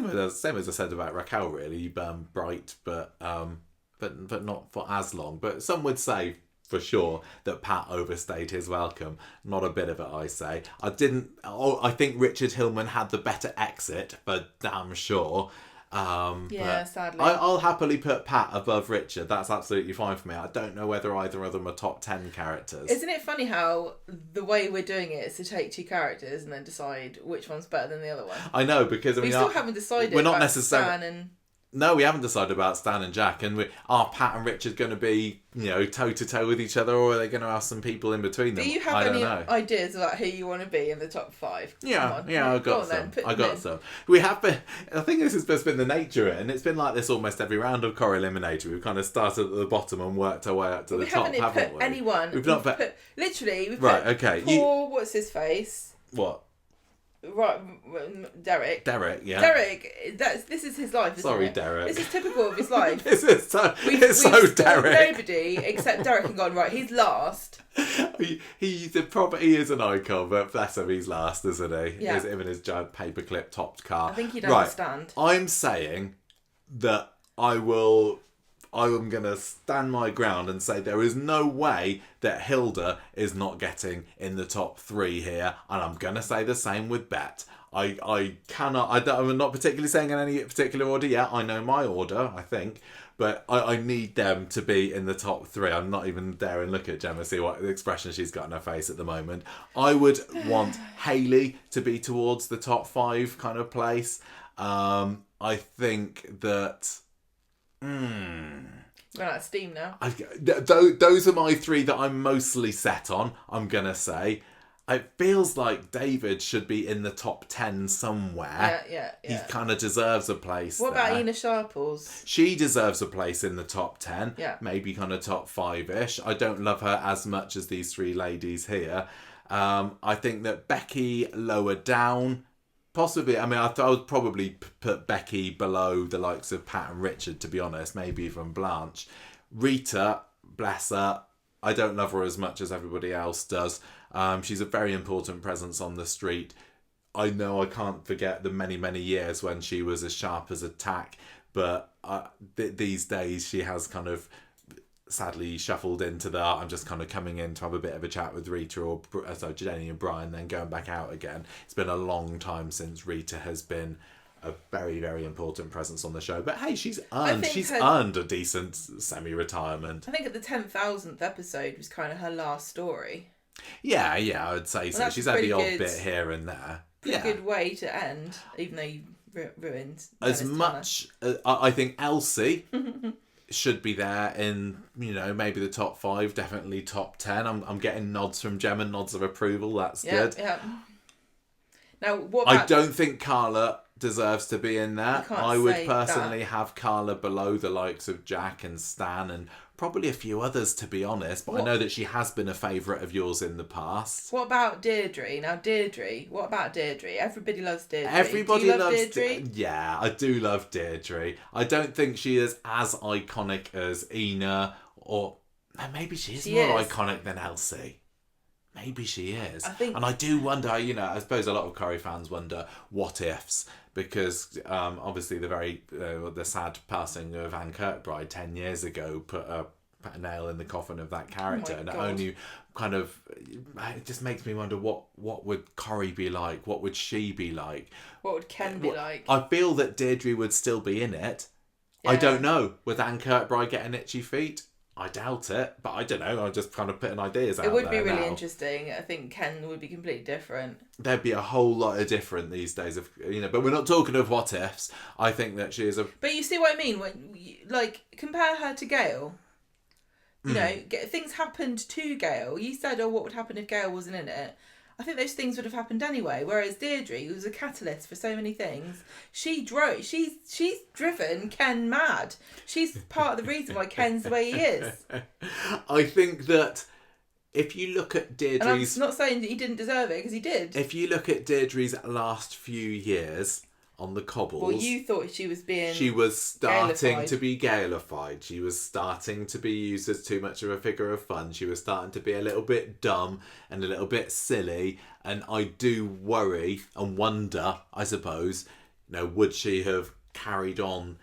as I said about Raquel, really bright, but not for as long. But some would say for sure that Pat overstayed his welcome. Not a bit of it, I say. I think Richard Hillman had the better exit, for damn sure. Sadly. I'll happily put Pat above Richard. That's absolutely fine for me. I don't know whether either of them are top 10 characters. Isn't it funny how the way we're doing it is to take two characters and then decide which one's better than the other one? I know, because we still haven't decided. We're not about necessarily. Stan and... No, we haven't decided about Stan and Jack. And are Pat and Richard going to be, toe to toe with each other, or are they going to have some people in between them? Do you have any ideas about who you want to be in the top 5? Yeah, I've got some. We have been. I think this has just been the nature of it, and it's been like this almost every round of Corrieliminator. We've kind of started at the bottom and worked our way up to the top, haven't we? Anyone. We've not put literally. We've right. Put Okay. Poor, what's his face? What? Right, Derek. Yeah. Derek, this is his life, isn't Sorry, it? Derek. This is typical of his life. It's so Derek. Nobody except Derek and gone, right, he's last. He is an icon, but bless him, he's last, isn't he? Yeah. Him in his giant paperclip topped car. I think he'd understand. I'm saying that I'm going to stand my ground and say there is no way that Hilda is not getting in the top 3 here. And I'm going to say the same with Bet. I cannot... I'm not particularly saying in any particular order yet. I know my order, I think. But I need them to be in the top 3. I'm not even daring look at Gemma, see what expression she's got in her face at the moment. I would want Hayley to be towards the top 5 kind of place. I think that... Run out of steam now. Those are my 3 that I'm mostly set on, I'm going to say. it feels like David should be in the top 10 somewhere. Yeah. He kind of deserves a place What there. about Ina Sharples? She deserves a place in the top 10. Yeah. Maybe kind of top 5-ish. I don't love her as much as these three ladies here. I think that Becky lower down. Possibly, I mean, I would probably put Becky below the likes of Pat and Richard, to be honest. Maybe even Blanche. Rita, bless her. I don't love her as much as everybody else does. She's a very important presence on the street. I know I can't forget the many, many years when she was as sharp as a tack, but these days she has kind of sadly shuffled into the I'm just kind of coming in to have a bit of a chat with Rita or Jenny and Brian, then going back out again. It's been a long time since Rita has been a very, very important presence on the show. But hey, she's earned a decent semi-retirement. I think at the 10,000th episode was kind of her last story. Yeah, I would say so. She's had the odd bit here and there. Good way to end, even though you ruined. As much, I think Elsie should be there in, maybe the top 5, definitely top 10. I'm getting nods from Gemma, nods of approval. That's good. Yeah. Now, what about... I don't think Carla deserves to be in there. I would personally have Carla below the likes of Jack and Stan and probably a few others, to be honest. But I know that she has been a favourite of yours in the past. What about Deirdre? Now, what about Deirdre? Everybody loves Deirdre. Everybody loves Deirdre. Yeah, I do love Deirdre. I don't think she is as iconic as Ina, or maybe she is more iconic than Elsie. Maybe she is. And I do wonder, I suppose a lot of Corrie fans wonder what ifs, because obviously the sad passing of Anne Kirkbride 10 years ago put a nail in the coffin of that character. And it only kind of, it just makes me wonder what would Corrie be like? What would she be like? What would Ken be like? I feel that Deirdre would still be in it. Yeah. I don't know. With Anne Kirkbride getting itchy feet? I doubt it, but I don't know. I'm just kind of putting ideas out there. It would be really interesting. I think Ken would be completely different. There'd be a whole lot of different these days, but we're not talking of what ifs. I think that she is a. But you see what I mean when, compare her to Gail. Things happened to Gail. You said, what would happen if Gail wasn't in it? I think those things would have happened anyway. Whereas Deirdre, who was a catalyst for so many things, she's driven Ken mad. She's part of the reason why Ken's the way he is. I think that if you look at Deirdre's... And I'm not saying that he didn't deserve it, because he did. If you look at Deirdre's last few years on the cobbles... Well, you thought she was being... She was starting Gaelified. to be Gaelified. She was starting to be used as too much of a figure of fun. She was starting to be a little bit dumb and a little bit silly. And I do worry and wonder, I suppose, would she have carried on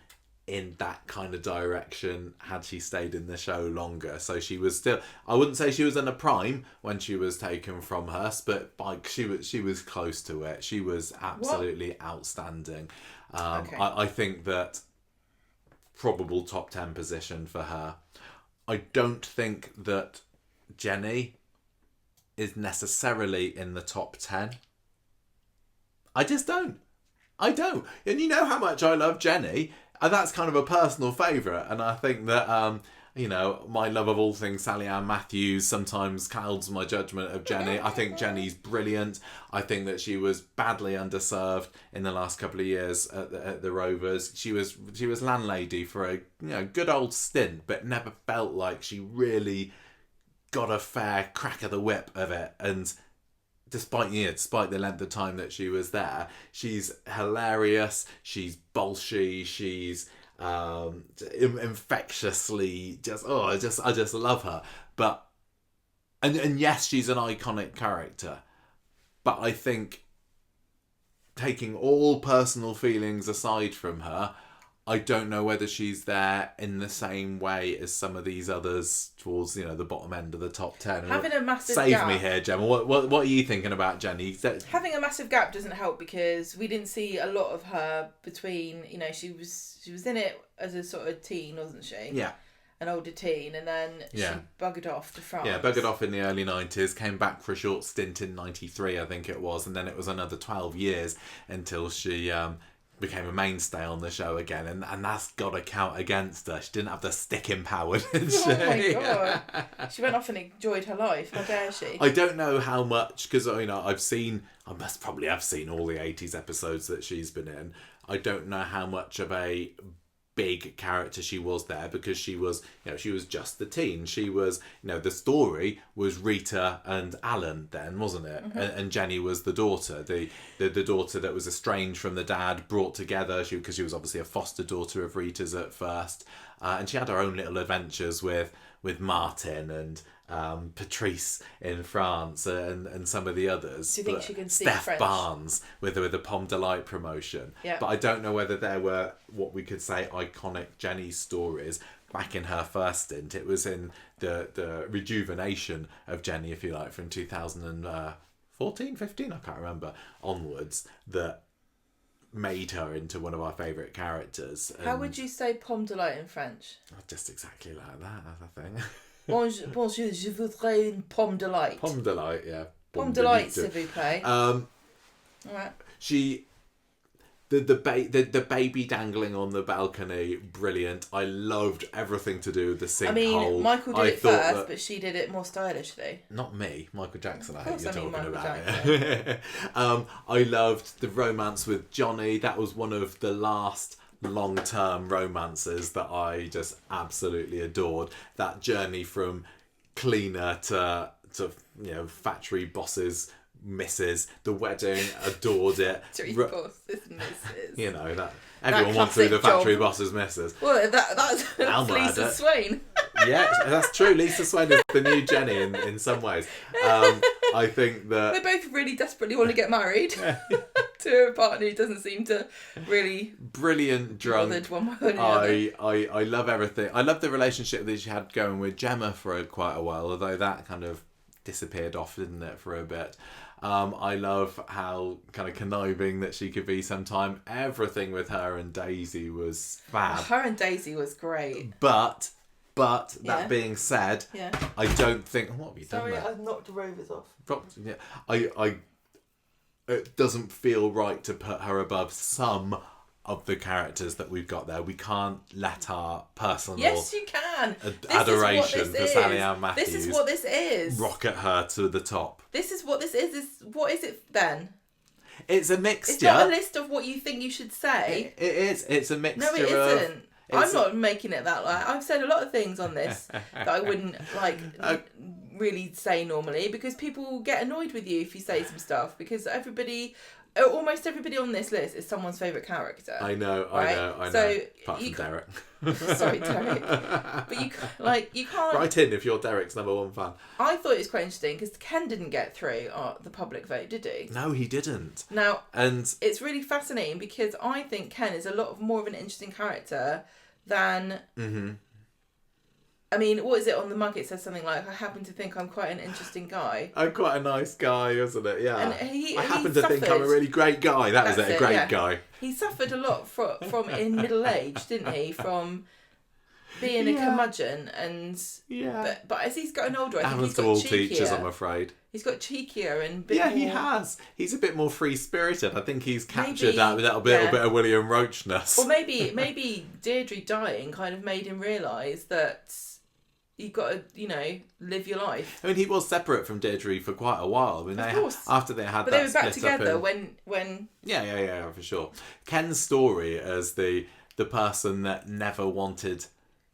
in that kind of direction had she stayed in the show longer? So she was still, I wouldn't say she was in a prime when she was taken from us, but she was close to it. She was absolutely outstanding. I think that probable top 10 position for her. I don't think that Jenny is necessarily in the top 10. I just don't. I don't. And you know how much I love Jenny. And that's kind of a personal favourite. And I think that, my love of all things Sally Ann Matthews sometimes clouds my judgment of Jenny. I think Jenny's brilliant. I think that she was badly underserved in the last couple of years at the Rovers. She was landlady for a good old stint, but never felt like she really got a fair crack of the whip of it. And despite the length of time that she was there, she's hilarious, she's bolshy, she's infectiously I just love her. But and yes, she's an iconic character, but I think, taking all personal feelings aside from her, I don't know whether she's there in the same way as some of these others towards the bottom end of the top 10. Having a massive Save gap. me here, Gemma. What are you thinking about Jenny? Having a massive gap doesn't help, because we didn't see a lot of her between. she was in it as a sort of teen, wasn't she? Yeah. An older teen, and then she buggered off to France. Yeah, buggered off in the early 90s, came back for a short stint in 93, I think it was, and then it was another 12 years until she became a mainstay on the show again, and that's got to count against her. She didn't have the sticking power, did she? Oh my god. She went off and enjoyed her life. How dare she? I don't know how much, because I must probably have seen all the 80s episodes that she's been in. I don't know how much of a big character she was there, because she was just the teen. She was, the story was Rita and Alan then, wasn't it? Mm-hmm. And Jenny was the daughter, the daughter that was estranged from the dad, brought together, because she was obviously a foster daughter of Rita's at first, and she had her own little adventures with Martin and Patrice in France and some of the others. Do you think she can speak Steph French? Barnes with the Pomme de Light promotion. Yeah. But I don't know whether there were what we could say iconic Jenny stories back in her first stint. It was in the rejuvenation of Jenny, if you like, from 2014, 15, I can't remember, onwards, that made her into one of our favourite characters. How would you say Pomme de Light in French? Just exactly like that, I think. Bonjour, je voudrais une pomme de light. Pomme de Light, yeah. Pomme de Light, s'il vous plaît. Alright. The baby dangling on the balcony, brilliant. I loved everything to do with the sinkhole. I mean, Michael did it first, but she did it more stylishly. Not me, Michael Jackson. I Of hate you course talking Michael about it. I loved the romance with Johnny. That was one of the last long-term romances that I just absolutely adored. That journey from cleaner to factory bosses, misses, the wedding, adored it. Three bosses, misses. That everyone wants to be the factory bosses, misses. Well, that's Lisa Swain. Yeah, that's true. Lisa Swain is the new Jenny in some ways. I think that they both really desperately want to get married to a partner who doesn't seem to really brilliant drunk. One way or the other. I love everything. I love the relationship that she had going with Gemma for quite a while, although that kind of disappeared off, didn't it, for a bit. I love how kind of conniving that she could be sometime. Everything with her and Daisy was fab. Her and Daisy was great. But that being said, I don't think. What have you done? Sorry, there? I've knocked the rovers off. It doesn't feel right to put her above some of the characters that we've got there. We can't let our personal yes, you can. Adoration for Sally Ann Matthews. This is what this is. Rocket her to the top. This is what this is. What is it then? It's a mixture. It's not a list of what you think you should say. It is. It's a mixture. No, it isn't. I'm not making it that like. I've said a lot of things on this that I wouldn't really say normally, because people get annoyed with you if you say some stuff, because almost everybody on this list is someone's favourite character. I know. So apart from Derek. Sorry, Derek. But you can't. Write in if you're Derek's number one fan. I thought it was quite interesting because Ken didn't get through the public vote, did he? No, he didn't. Now, and it's really fascinating because I think Ken is a lot more of an interesting character than. Mm-hmm. I mean, what is it on the mug? It says something like, I happen to think I'm quite an interesting guy. I'm quite a nice guy, isn't it? Yeah. And I happen to think I'm a really great guy. That's it, a great guy. He suffered a lot from in middle age, didn't he? From being a curmudgeon and... Yeah. But as he's gotten older, I think he's got cheekier. Happens to all teachers, I'm afraid. He's got cheekier and bit more... he has. He's a bit more free-spirited. I think he's captured that little bit of William Roachness. Or maybe Deirdre dying kind of made him realise that... You've got to, live your life. I mean, he was separate from Deirdre for quite a while. I mean, after they had but that they were back split together up when. Yeah, for sure. Ken's story as the person that never wanted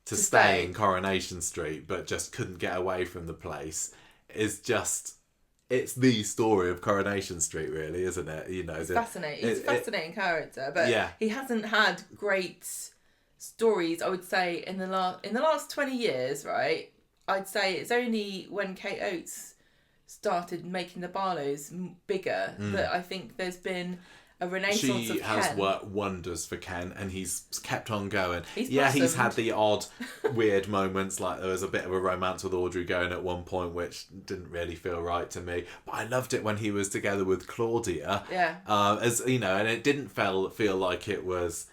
to stay in Coronation Street, but just couldn't get away from the place, is just. It's the story of Coronation Street, really, isn't it? It's fascinating. He's a fascinating character, but he hasn't had great stories, I would say, in the last 20 years, right? I'd say it's only when Kate Oates started making the Barlows bigger that I think there's been a renaissance of Ken. She has worked wonders for Ken, and he's kept on going. He's had the odd weird moments, like there was a bit of a romance with Audrey going at one point, which didn't really feel right to me. But I loved it when he was together with Claudia. Yeah. And it didn't feel like it was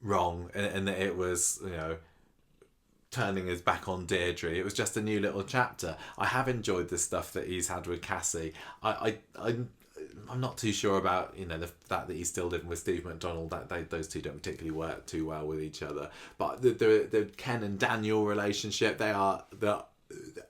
wrong, and that it was turning his back on Deirdre. It was just a new little chapter. I have enjoyed the stuff that he's had with Cassie. I I'm not too sure about, the fact that he's still living with Steve McDonald. Those two don't particularly work too well with each other. But the Ken and Daniel relationship, they are the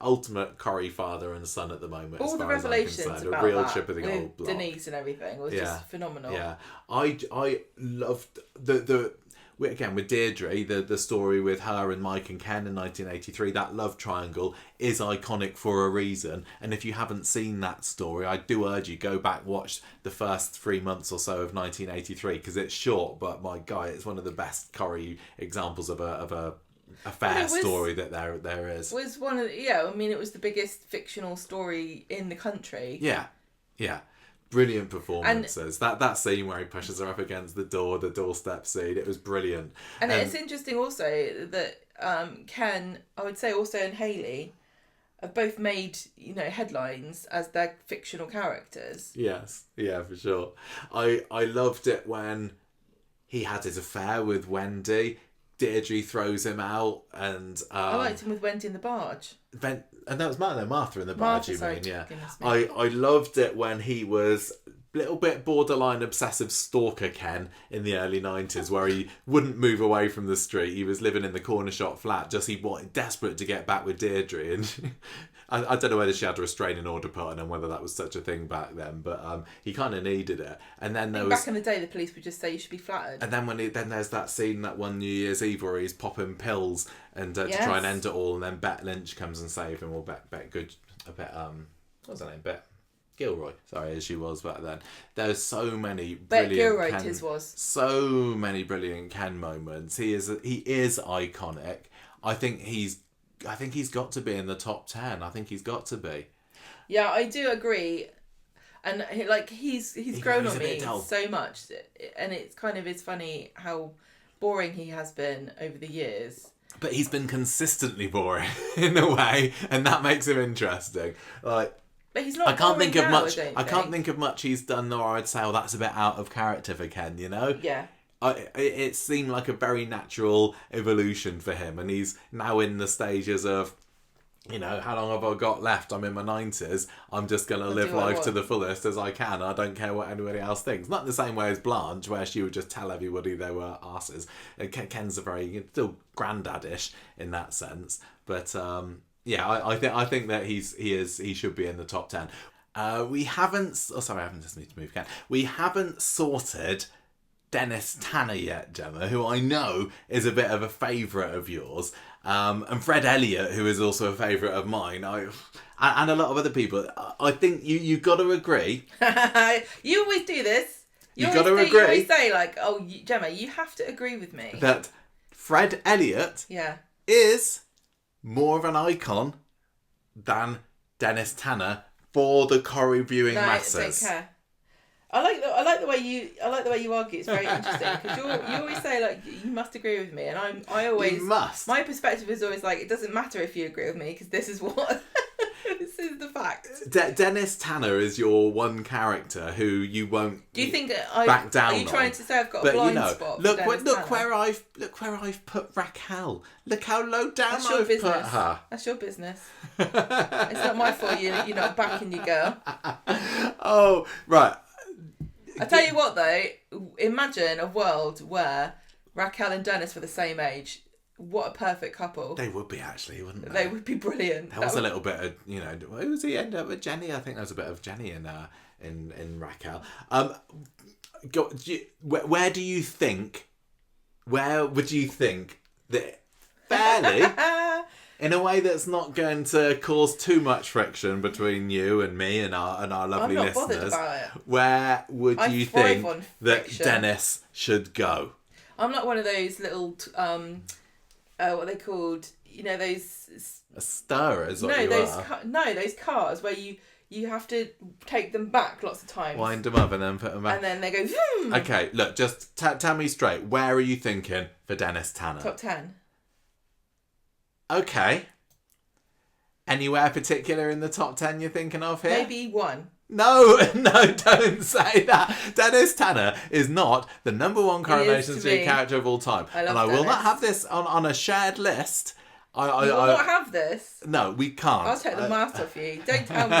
ultimate Corrie father and son at the moment. All as the far as I'm revelations concerned. about A real that trip of the with old block. Denise and everything was just phenomenal. Yeah, I loved the again with Deirdre, the story with her and Mike and Ken in 1983. That love triangle is iconic for a reason. And if you haven't seen that story, I do urge you, go back, watch the first 3 months or so of 1983, because it's short, but my guy, it's one of the best Corrie examples of a fair story that there is. Was one of it was the biggest fictional story in the country. Yeah. Brilliant performances. And that scene where he pushes her up against the doorstep scene, it was brilliant. And it's interesting also that Ken, I would say also, and Hayley have both made, headlines as their fictional characters. Yes, yeah, for sure. I loved it when he had his affair with Wendy. Deirdre throws him out, and I liked him with Wendy in the barge. And that was Martha in the barge. Martha, you mean? Yeah. I loved it when he was a little bit borderline obsessive stalker Ken in the early 90s, where he wouldn't move away from the street. He was living in the corner shop flat, desperate to get back with Deirdre, and I don't know whether she had a restraining order put on and whether that was such a thing back then, but he kind of needed it. And then back in the day, the police would just say you should be flattered. And then then there's that scene, that one New Year's Eve, where he's popping pills and to try and end it all, and then Bet Lynch comes and saves him, or Bet Good, what was her name? Bet Gilroy, sorry, as she was back then. There's so many brilliant Gilroy was so many brilliant Ken moments. He is iconic. I think he's got to be in the top 10. I think he's got to be. Yeah, I do agree. And he's grown on me so much, and it's funny how boring he has been over the years. But he's been consistently boring in a way, and that makes him interesting. But he's not. I can't think of much. I can't think of much he's done, or I'd say, that's a bit out of character for Ken. Yeah. It seemed like a very natural evolution for him, and he's now in the stages of, how long have I got left? I'm in my 90s. I'm just going to live life to the fullest as I can. I don't care what anybody else thinks. Not the same way as Blanche, where she would just tell everybody they were arses. Ken's still granddadish in that sense. But I think that he should be in the top 10. We haven't. Oh, sorry, I haven't just need to move. Ken. We haven't sorted Dennis Tanner yet, Gemma, who I know is a bit of a favourite of yours, and Fred Elliott, who is also a favourite of mine, and a lot of other people. I think you got to agree. You always do this. You got to agree. You always say Gemma, you have to agree with me that Fred Elliott is more of an icon than Dennis Tanner for the Corrie viewing masses. Don't care. I like the way you argue. It's very interesting, because you always say you must agree with me, and I always you must. My perspective is always it doesn't matter if you agree with me, because this is what this is the fact. Dennis Tanner is your one character who you won't. Do you think back down? Are you trying to say I've got a blind spot? Look where I've put Raquel. Look how low down I've put her. That's your business. It's not my fault you're not backing your girl. Oh right. I tell you what though, imagine a world where Raquel and Dennis were the same age. What a perfect couple. They would be, actually, wouldn't they? They would be brilliant. There was a little bit of, who was he end up with? Jenny? I think there was a bit of Jenny in Raquel. Where do you think? Where would you think that fairly, in a way that's not going to cause too much friction between you and me and our lovely I'm not listeners? Bothered about it. Where would you think that friction. Dennis should go? I'm like one of those little, what are they called? Those a stirrer is what no, you those are. those cars where you have to take them back lots of times. Wind them up and then put them back. And then they go vroom. Okay, look, just tell me straight. Where are you thinking for Dennis Tanner? Top 10. Okay. Anywhere particular in the top 10 you're thinking of here? Maybe 1. No, don't say that. Dennis Tanner is not the number one Coronation Street character of all time. I love and I will Dennis. not have this on a shared list. You will not have this. No, we can't. I'll take the mask off you. Don't tell me.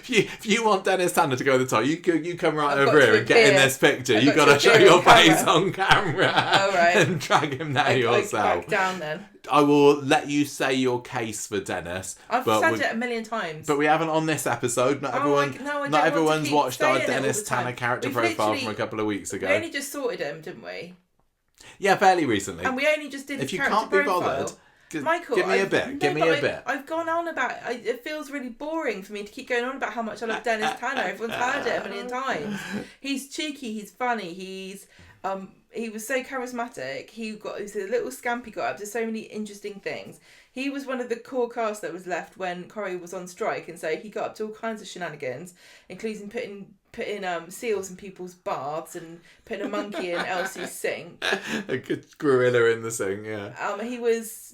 if you want Dennis Tanner to go to the top, you come right I've over got here to and get in appear. this picture. I've You've got got to to show appear your on camera. face on camera All right. and drag him there yourself. Back down then. I will let you say your case for Dennis. I've said it a million times. But we haven't on this episode. Not everyone's watched our Dennis Tanner character profile from a couple of weeks ago. We only just sorted him, didn't we? Yeah, fairly recently. And we only just did his If you character can't be profile. bothered, Michael, give me a bit. Give me a bit. I've gone on about it feels really boring for me to keep going on about how much I love Dennis Tanner. Everyone's heard it a million times. He's cheeky, he's funny, he was so charismatic. He was a little scamp. He got up to so many interesting things. He was one of the core cast that was left when Corrie was on strike, and so he got up to all kinds of shenanigans, including putting seals in people's baths and putting a monkey in Elsie's sink. A good gorilla in the sink, yeah. He was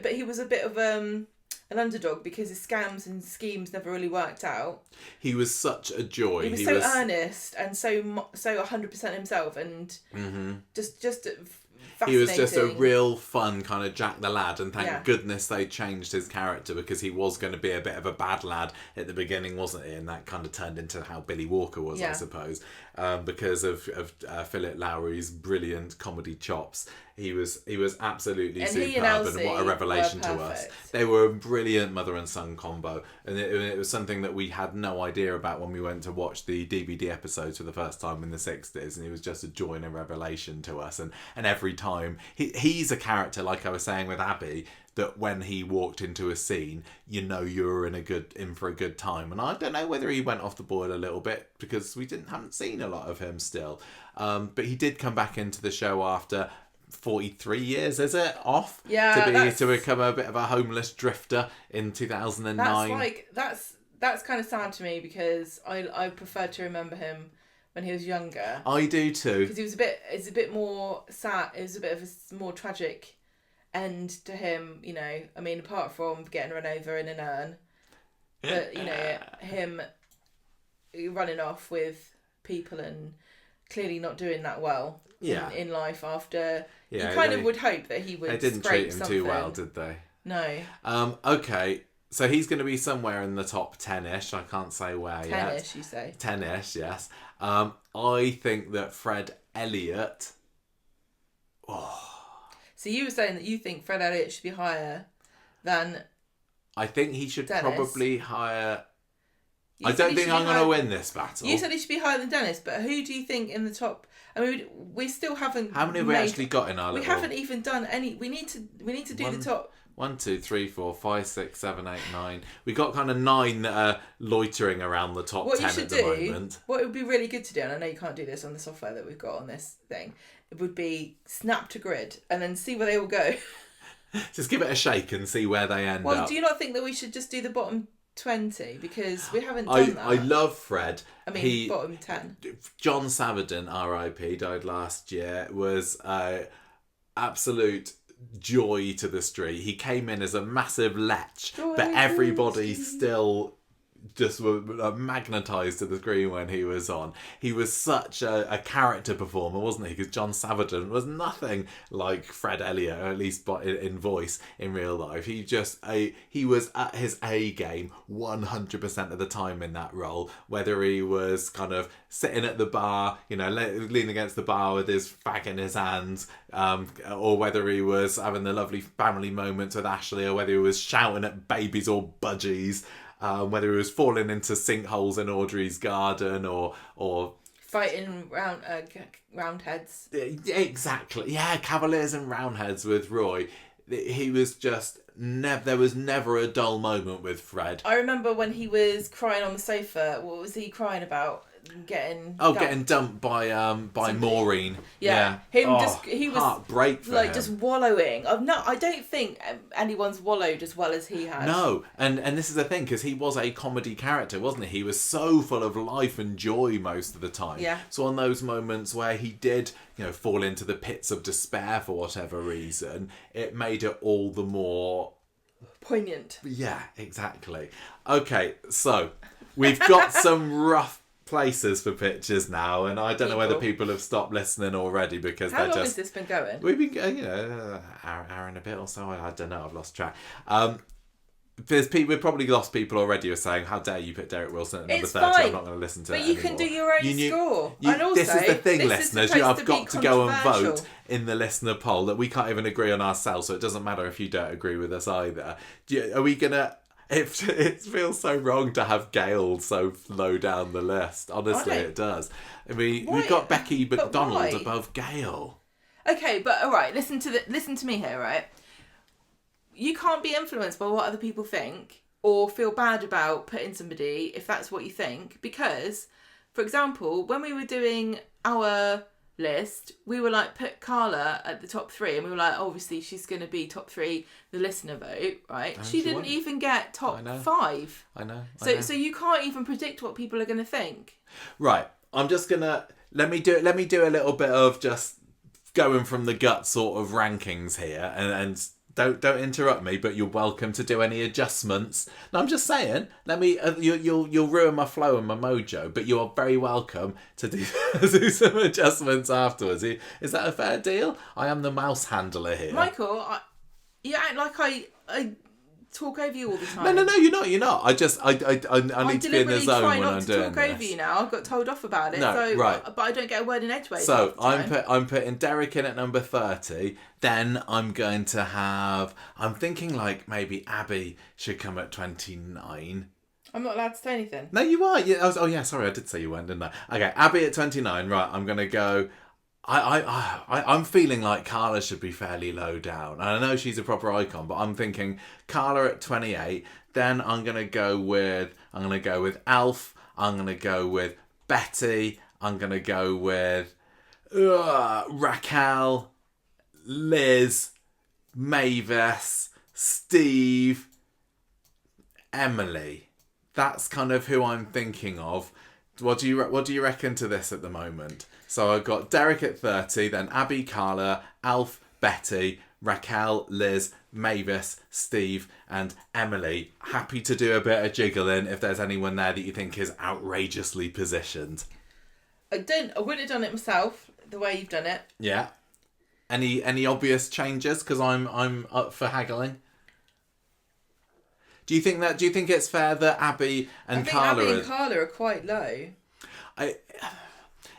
but he was a bit of an underdog because his scams and schemes never really worked out. He was such a joy. He was so earnest and so 100% himself, and just fascinating. He was just a real fun kind of Jack the Lad, and thank goodness they changed his character, because he was going to be a bit of a bad lad at the beginning, wasn't he? And that kind of turned into how Billy Walker was, I suppose, because of Philip Lowry's brilliant comedy chops. He was absolutely superb, and what a revelation to us. They were a brilliant mother and son combo, and it was something that we had no idea about when we went to watch the DVD episodes for the first time in the 60s, and it was just a joy and a revelation to us. And every time he's a character, like I was saying with Abby, that when he walked into a scene, you know you're in for a good time. And I don't know whether he went off the board a little bit, because we haven't seen a lot of him still, but he did come back into the show after 43 years, is it, off? Yeah, to become a bit of a homeless drifter in 2009. That's kind of sad to me, because I prefer to remember him when he was younger. I do too, because it's a bit more sad. It was a bit of a more tragic end to him, you know. I mean, apart from getting run over in an urn, but you know, him running off with people and clearly not doing that well in life after. Yeah, you kind of would hope that he would. They didn't treat him too well, did they? No. Okay, so he's going to be somewhere in the top 10-ish. I can't say where yet. 10-ish, you say? 10-ish, yes. I think that Fred Elliott. So you were saying that you think Fred Elliott should be higher than. I think he should Dennis. Probably higher. I don't think I'm going to win this battle. You said he should be higher than Dennis, but who do you think in the top? I mean, we still haven't. How many have we actually got in our? We haven't even done any. We need to do the top. 1, 2, 3, 4, 5, 6, 7, 8, 9. We got kind of 9 that are loitering around the top 10 at the moment. What would be really good to do, and I know you can't do this on the software that we've got on this thing, it would be snap to grid and then see where they all go. Just give it a shake and see where they end up. Well, do you not think that we should just do the bottom 20, because we haven't done that? I love Fred. I mean, bottom 10. John Savardon, R.I.P., died last year, was absolute joy to the street. He came in as a massive lech, but everybody still just were magnetised to the screen when he was on. He was such a character performer, wasn't he? Because John Savardon was nothing like Fred Elliott, or at least in voice in real life. He was at his A game 100% of the time in that role, whether he was kind of sitting at the bar, you know, leaning against the bar with his fag in his hands, or whether he was having the lovely family moments with Ashley, or whether he was shouting at babies or budgies, whether he was falling into sinkholes in Audrey's garden, or fighting roundheads. Exactly, yeah, Cavaliers and Roundheads with Roy. He was just there was never a dull moment with Fred. I remember when he was crying on the sofa. What was he crying about? Getting dumped by Maureen. Yeah. He was heartbreak for him. Just wallowing. I don't think anyone's wallowed as well as he has. No, and this is the thing, because he was a comedy character, wasn't he? He was so full of life and joy most of the time. Yeah. So on those moments where he did, you know, fall into the pits of despair for whatever reason, it made it all the more poignant. Yeah, exactly. Okay, so we've got some rough places for pictures now, and I don't know whether people have stopped listening already because How long has this been going? We've been going, hour and a bit or so. I don't know. I've lost track. There's people. We've probably lost people already who are saying, "How dare you put Derek Wilson at number 30? Fine. I'm not going to listen to it." But you can do your own score. And also, this is the thing, listeners. You have got to go and vote controversial. in the listener poll that we can't even agree on ourselves, so it doesn't matter if you don't agree with us either. Are we gonna? It feels so wrong to have Gail so low down the list. Honestly, it does. I mean, we've got Becky McDonald above Gail. Okay, but all right. Listen to me here, right? You can't be influenced by what other people think or feel bad about putting somebody if that's what you think. Because, for example, when we were doing our list, we were like, put Carla at the top 3, and we were like, obviously she's going to be top 3, the listener vote, right? She didn't even get top 5. I know. So you can't even predict what people are going to think. Right. I'm just gonna let me do a little bit of just going from the gut sort of rankings here, and don't interrupt me, but you're welcome to do any adjustments. No, I'm just saying. Let me. You'll ruin my flow and my mojo, but you are very welcome to do some adjustments afterwards. Is that a fair deal? I am the mouse handler here, Michael. You act like I talk over you all the time. No, you're not. I need to be in the zone when I'm doing this. I'm deliberately trying not to talk over you now. I've got told off about it. Right. But I don't get a word in edgeways. So I'm putting Derek in at number 30. Then I'm going to have. I'm thinking like maybe Abby should come at 29. I'm not allowed to say anything. No, you are. Yeah, sorry, I did say you weren't, didn't I? Okay, Abby at 29. Right, I'm gonna go. I'm feeling like Carla should be fairly low down. And I know she's a proper icon, but I'm thinking Carla at 28. Then I'm gonna go with Alf. I'm gonna go with Betty. I'm gonna go with Raquel, Liz, Mavis, Steve, Emily. That's kind of who I'm thinking of. What do you reckon to this at the moment? So I've got Derek at 30, then Abby, Carla, Alf, Betty, Raquel, Liz, Mavis, Steve, and Emily. Happy to do a bit of jiggling if there's anyone there that you think is outrageously positioned. I wouldn't have done it myself the way you've done it. Yeah. Any obvious changes? Because I'm up for haggling. Do you think it's fair that Abby and Carla are quite low?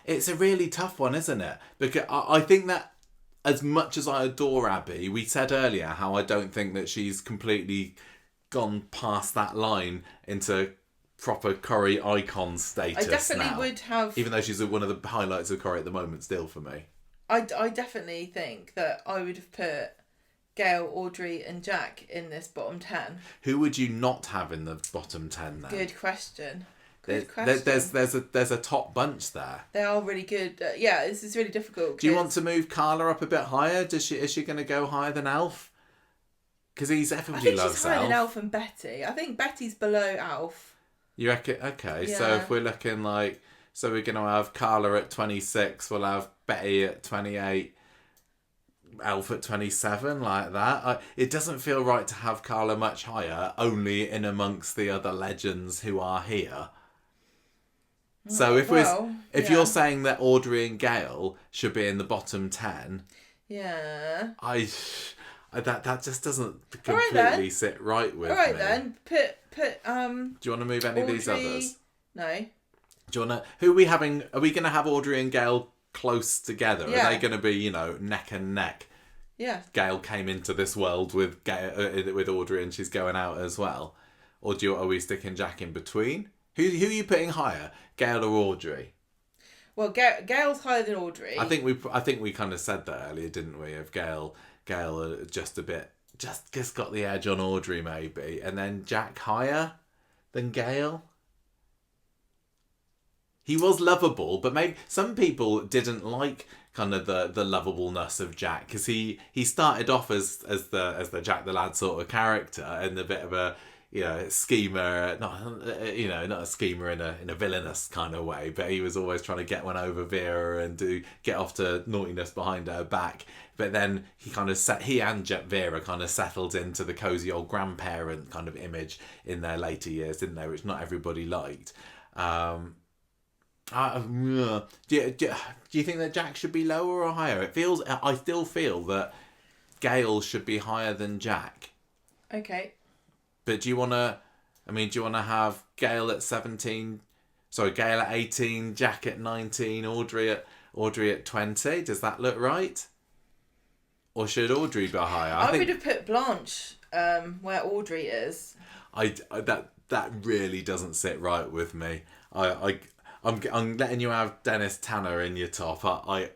It's a really tough one, isn't it? Because I think that as much as I adore Abby, we said earlier how I don't think that she's completely gone past that line into proper Corrie icon status. I definitely would have, even though she's one of the highlights of Corrie at the moment still for me. I definitely think that I would have put Gail, Audrey and Jack in this bottom 10. Who would you not have in the bottom 10 then? Good question. There's a top bunch there. They are really good. Yeah, this is really difficult. Do you want to move Carla up a bit higher? Is she going to go higher than Alf? Because everybody loves Alf. I think she's higher than Alf and Betty. I think Betty's below Alf. You reckon? Okay, yeah. So if we're looking like, so we're going to have Carla at 26, we'll have Betty at 28, Alf at 27, like that. It doesn't feel right to have Carla much higher, only in amongst the other legends who are here. So if you're saying that Audrey and Gail should be in the bottom 10, yeah, that just doesn't completely sit right with me. All right then, put Do you want to move any of these others? No. Do you want to? Who are we having? Are we going to have Audrey and Gail close together? Yeah. Are they going to be neck and neck? Yeah. Gail came into this world with Audrey and she's going out as well, or are we sticking Jack in between? Who are you putting higher, Gail or Audrey? Well, Gail's higher than Audrey. I think we kind of said that earlier, didn't we? Of Gail just a bit, just got the edge on Audrey maybe, and then Jack higher than Gail. He was lovable, but maybe some people didn't like kind of the lovableness of Jack because he started off as the Jack the Lad sort of character and a bit of a schemer, not a schemer in a villainous kind of way, but he was always trying to get one over Vera and get off to naughtiness behind her back. But then he and Vera kind of settled into the cozy old grandparent kind of image in their later years, didn't they? Which not everybody liked. Do you think that Jack should be lower or higher? I still feel that Gail should be higher than Jack. Okay. But do you want to have Gail at 17? Sorry, Gail at 18, Jack at 19, Audrey at 20. Does that look right? Or should Audrey be higher? I would have put Blanche where Audrey is. That really doesn't sit right with me. I'm letting you have Dennis Tanner in your top. I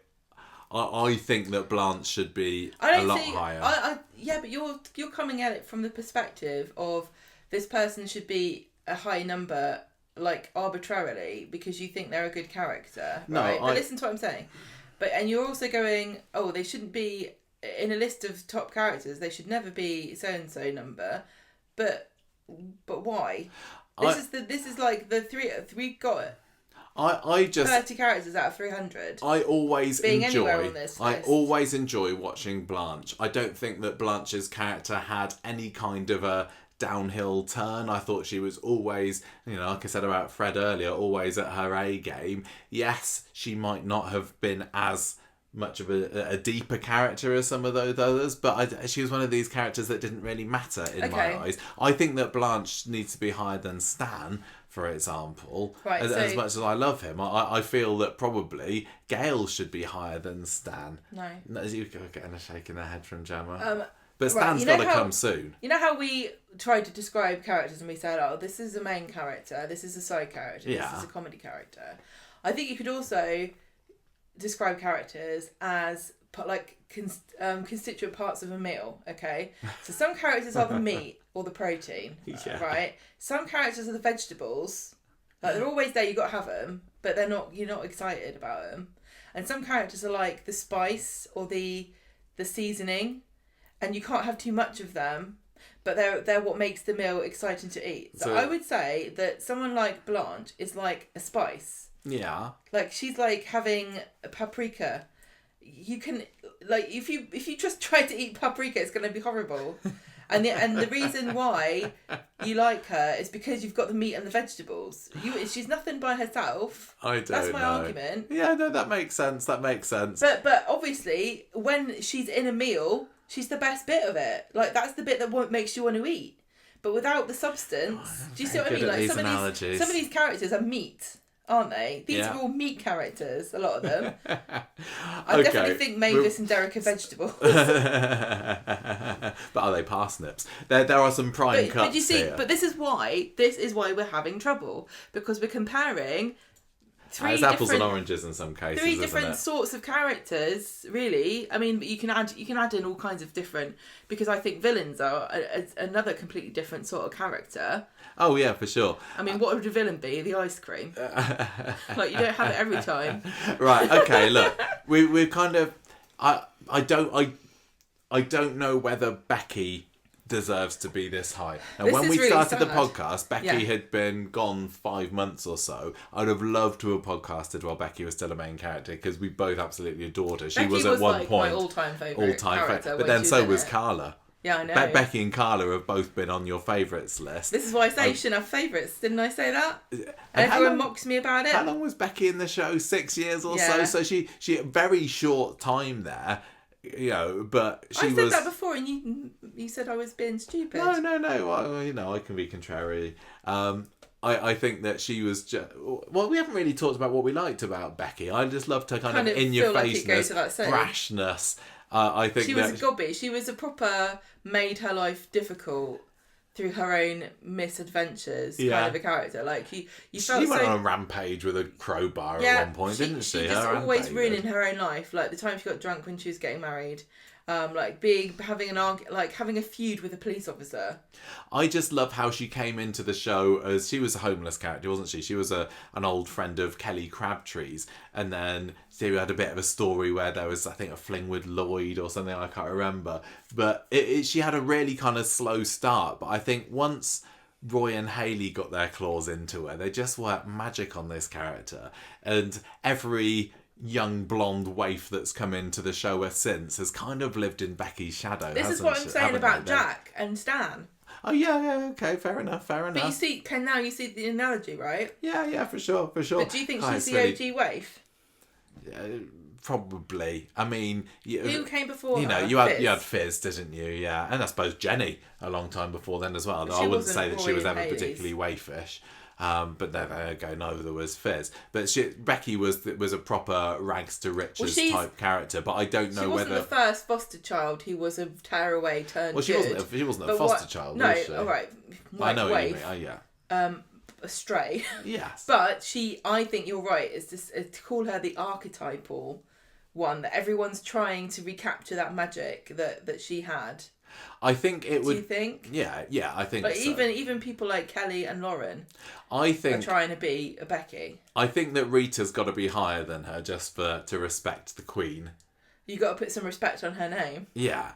think that Blanche should be a lot higher. Yeah, but you're coming at it from the perspective of this person should be a high number, like arbitrarily, because you think they're a good character, right? But listen to what I'm saying. And you're also going, oh, they shouldn't be in a list of top characters. They should never be so and so number. But why? This is like the three we've got. I just 30 characters out of 300. I always always enjoy watching Blanche. I don't think that Blanche's character had any kind of a downhill turn. I thought she was always, like I said about Fred earlier, always at her A game. Yes, she might not have been as much of a deeper character as some of those others, but she was one of these characters that didn't really matter in my eyes. I think that Blanche needs to be higher than Stan, for example. Right, as much as I love him, I feel that probably Gail should be higher than Stan. No, you're getting a shake in the head from Gemma. But Stan's got to come soon. You know how we tried to describe characters and we said, oh, this is a main character, this is a side character, this is a comedy character. I think you could also describe characters as constituent parts of a meal, okay? So some characters are the meat or the protein, right? Some characters are the vegetables. Like, they're always there, you got to have them, but you're not excited about them. And some characters are like the spice or the seasoning, and you can't have too much of them, but they're what makes the meal exciting to eat. So I would say that someone like Blanche is like a spice. Yeah. Like, she's like having a paprika. You can, like, if you just try to eat paprika, it's going to be horrible. And the reason why you like her is because you've got the meat and the vegetables. She's nothing by herself. That's my argument. Yeah, no, that makes sense. But obviously, when she's in a meal, she's the best bit of it. Like, that's the bit that makes you want to eat. But without the substance, do you see what I mean? Like, some of these characters are meat, aren't they? These are all meat characters, a lot of them. I definitely think Mavis and Derek are vegetables. But are they parsnips? There are some prime cuts but you see, here. But this is why we're having trouble, because we're comparing it's apples and oranges in some cases. Three different sorts of characters, really. I mean, you can add in all kinds of different, because I think villains are another completely different sort of character. Oh yeah, for sure. I mean, what would a villain be? The ice cream. Like, you don't have it every time. Right. Okay. Look, we're kind of. I don't know whether Becky deserves to be this high. And when we started the podcast, Becky had been gone 5 months or so. I'd have loved to have podcasted while Becky was still a main character, because we both absolutely adored her. She was at one point my all-time favourite. But then so was Carla. Yeah, I know. Becky and Carla have both been on your favourites list. This is why I say you shouldn't have favourites. Didn't I say that? And everyone mocks me about it. How long was Becky in the show? 6 years or so? So she very short time there. But I said that before, and you said I was being stupid. No. Well, I can be contrary. I think that she was just. Well, we haven't really talked about what we liked about Becky. I just loved her kind of in-your-faceness, brashness. I think she was a gobby. She was a proper made her life difficult through her own misadventures kind of a character. Like, you felt she went on a rampage with a crowbar at one point, didn't she? She just always ruining her own life. Like the time she got drunk when she was getting married. Having a feud with a police officer. I just love how she came into the show as she was a homeless character, wasn't she? She was an old friend of Kelly Crabtree's, and then she had a bit of a story where there was, I think, a fling with Lloyd or something, I can't remember. But she had a really kind of slow start. But I think once Roy and Hayley got their claws into her, they just worked magic on this character, and every young blonde waif that's come into the show since has kind of lived in Becky's shadow. This is what I'm saying about Jack and Stan. Oh yeah, okay, fair enough. But you see, now you see the analogy, right? Yeah, for sure. But do you think she's the OG waif? Probably. I mean, who came before her? you had Fizz, didn't you? Yeah, and I suppose Jenny a long time before then as well. But I wouldn't say that Corrie she was and ever Hades. particularly waifish. But there you go. Neither was Fizz. But Becky was a proper rags to riches type character. But I don't know whether she wasn't the first foster child who was a tearaway turned. Well, she wasn't a foster child. No, was she? all right. I know what you waif. mean. Oh, yeah. Astray. Yes. But I think you're right. It's to call her the archetypal one that everyone's trying to recapture that magic that she had. I think it would. Do you think? Yeah, I think. But so. even people like Kelly and Lauren, I think, are trying to be a Becky. I think that Rita's got to be higher than her just to respect the Queen. You got to put some respect on her name. Yeah.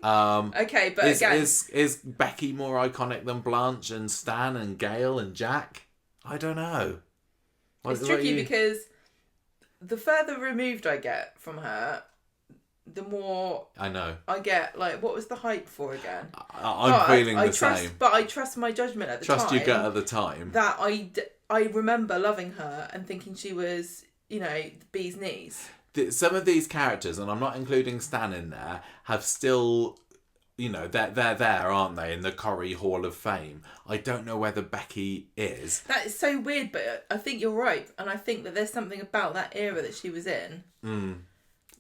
Okay, but is Becky more iconic than Blanche and Stan and Gail and Jack? I don't know. It's tricky because the further removed I get from her, the more I know. I get. Like, what was the hype for again? I'm feeling the same. But I trust my judgment at the time. Trust you get at the time. That I remember loving her and thinking she was, the bee's knees. Some of these characters, and I'm not including Stan in there, have still, they're there, aren't they, in the Corrie Hall of Fame. I don't know whether Becky is. That is so weird, but I think you're right, and I think that there's something about that era that she was in.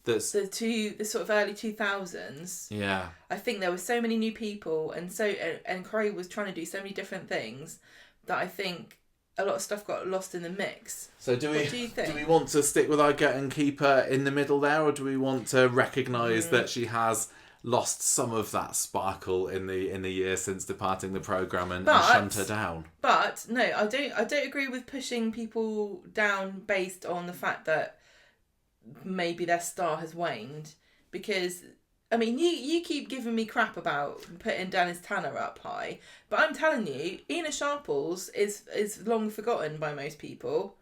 The sort of early 2000s. Yeah. I think there were so many new people, and Corrie was trying to do so many different things that I think a lot of stuff got lost in the mix. So do you think? Do we want to stick with our gut and keep her in the middle there, or do we want to recognise that she has lost some of that sparkle in the years since departing the programme and shunned her down? But no, I don't agree with pushing people down based on the fact that maybe their star has waned, because I mean, you keep giving me crap about putting Dennis Tanner up high, but I'm telling you, Ina Sharples is long forgotten by most people.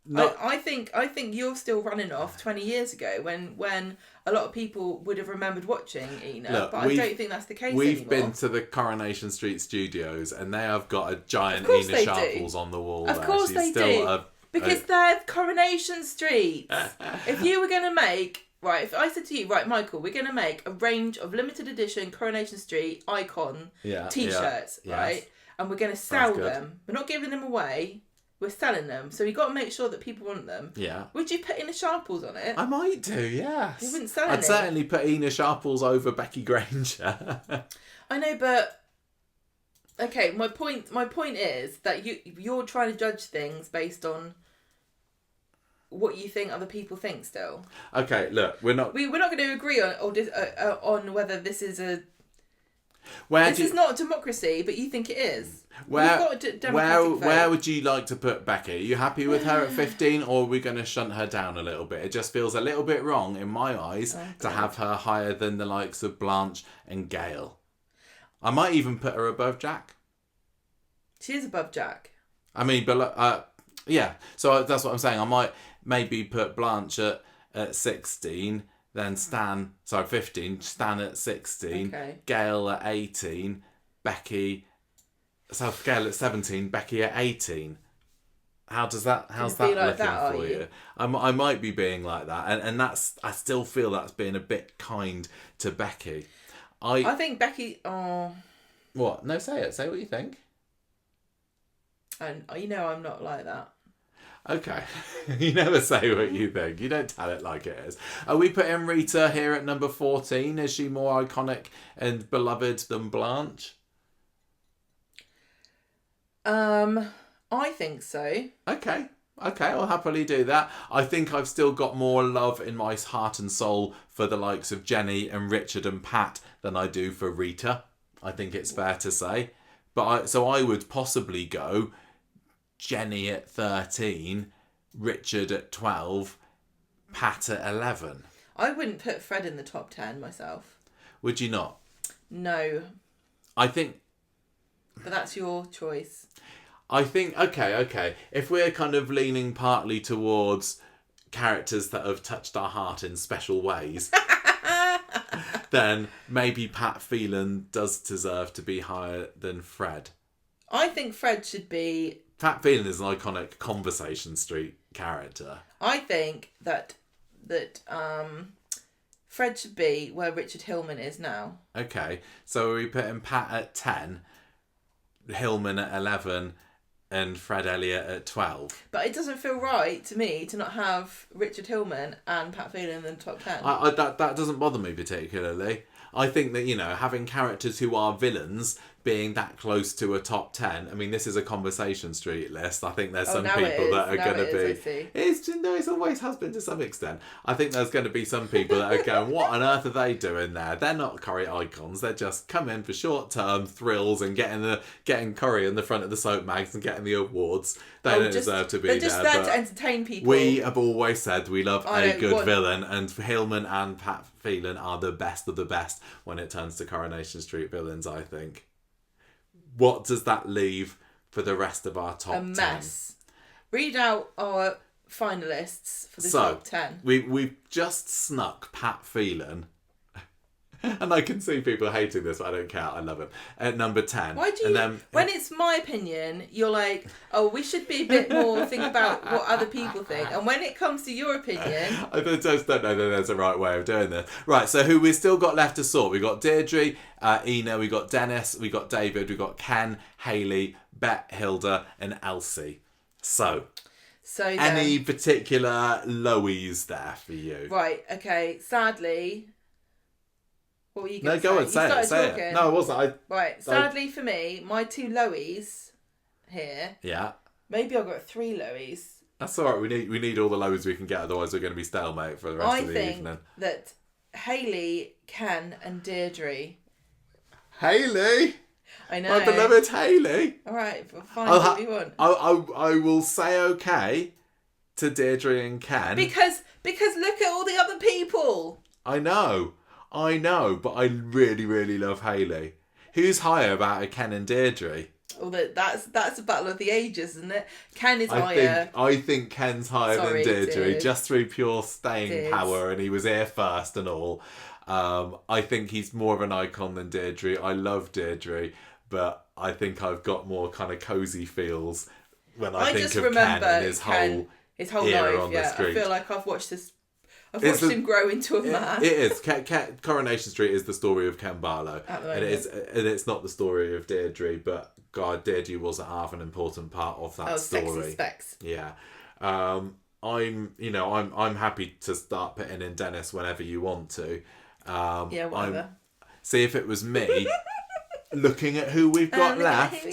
No. I think you're still running off 20 years ago when a lot of people would have remembered watching Ina. Look, but I don't think that's the case We've anymore. been to the Coronation Street studios and they have got a giant Ina Sharples on the wall. Of course they do. Because they're Coronation Streets. If you were going to make... Right, if I said to you, right, Michael, we're going to make a range of limited edition Coronation Street icon T-shirts, right? Yes. And we're going to sell them. We're not giving them away. We're selling them. So we've got to make sure that people want them. Yeah. Would you put Ina Sharples on it? I might do, yes. You wouldn't sell it. I'd certainly put Ina Sharples over Becky Granger. I know, but... Okay, my point is that you're trying to judge things based on what you think other people think still. Okay, look, we're not going to agree on whether this is a... This is not a democracy, but you think it is. Where would you like to put Becky? Are you happy with her at 15, or are we going to shunt her down a little bit? It just feels a little bit wrong, in my eyes, to have her higher than the likes of Blanche and Gail. I might even put her above Jack. She is above Jack. I mean, but yeah, so that's what I'm saying. I might maybe put Blanche at 16, then 15, Stan at 16, Gail at 18, Gail at 17, Becky at 18. How's that looking for you? I might be being like that, and that's, I still feel that's being a bit kind to Becky. I think Becky... Oh. What? No, say it. Say what you think. And I'm not like that. Okay. You never say what you think. You don't tell it like it is. Are we putting Rita here at number 14? Is she more iconic and beloved than Blanche? I think so. Okay, I'll happily do that. I think I've still got more love in my heart and soul for the likes of Jenny and Richard and Pat than I do for Rita. I think it's fair to say. So I would possibly go Jenny at 13, Richard at 12, Pat at 11. I wouldn't put Fred in the top 10 myself. Would you not? No. I think... But that's your choice. I think, okay. If we're kind of leaning partly towards characters that have touched our heart in special ways, then maybe Pat Phelan does deserve to be higher than Fred. I think Fred should be... Pat Phelan is an iconic Conversation Street character. I think that Fred should be where Richard Hillman is now. Okay, so are we putting Pat at 10, Hillman at 11, and Fred Elliott at 12? But it doesn't feel right to me to not have Richard Hillman and Pat Phelan in the top 10. That doesn't bother me particularly. I think that, having characters who are villains being that close to a top 10, I mean, this is a Conversation Street list. I think there's some people that are going to be... It always has been to some extent. I think there's going to be some people that are going, what on earth are they doing there? They're not Corrie icons. They're just come in for short-term thrills and getting Corrie in the front of the soap mags and getting the awards. They don't deserve to be there. They're just there to entertain people. We have always said we love a good villain, and Hillman and Pat Phelan are the best of the best when it turns to Coronation Street villains, I think. What does that leave for the rest of our top 10? A mess. Read out our finalists for the top 10. We've just snuck Pat Phelan. And I can see people hating this, but I don't care. I love him. At number 10. Why do you... when it's my opinion, you're like, oh, we should be a bit more think about what other people think. And when it comes to your opinion... I just don't know that there's a right way of doing this. Right, so who we've still got left to sort? We've got Deirdre, Ina, we've got Dennis, we've got David, we've got Ken, Hayley, Bet, Hilda, and Elsie. So then, any particular lowies there for you? Right, okay. Sadly... What were you going to say? No, go on, say it. No, it wasn't. Right, sadly for me, my two lowies here. Yeah. Maybe I've got 3 lowies. That's all right. We need all the lowies we can get, otherwise we're going to be stalemate for the rest of the evening. I think that Hayley, Ken, and Deirdre. Hayley. I know. My beloved Hayley. All right, fine. What do you want? I will say okay to Deirdre and Ken because look at all the other people. I know, but I really, really love Hayley. Who's higher about a Ken and Deirdre? Well, that's a battle of the ages, isn't it? Ken is higher. I think Ken's higher than Deirdre, just through pure staying power, and he was here first and all. I think he's more of an icon than Deirdre. I love Deirdre, but I think I've got more kind of cosy feels when I think of Ken and his whole era life on the street. I feel like I've watched this. I've watched him grow into a man. It is. Coronation Street is the story of Ken Barlow. And it's not the story of Deirdre, but God, Deirdre was half an important part of that story. Sexy specs. Yeah. I'm happy to start putting in Dennis whenever you want to. Whatever. See, if it was me, looking at who we've got left,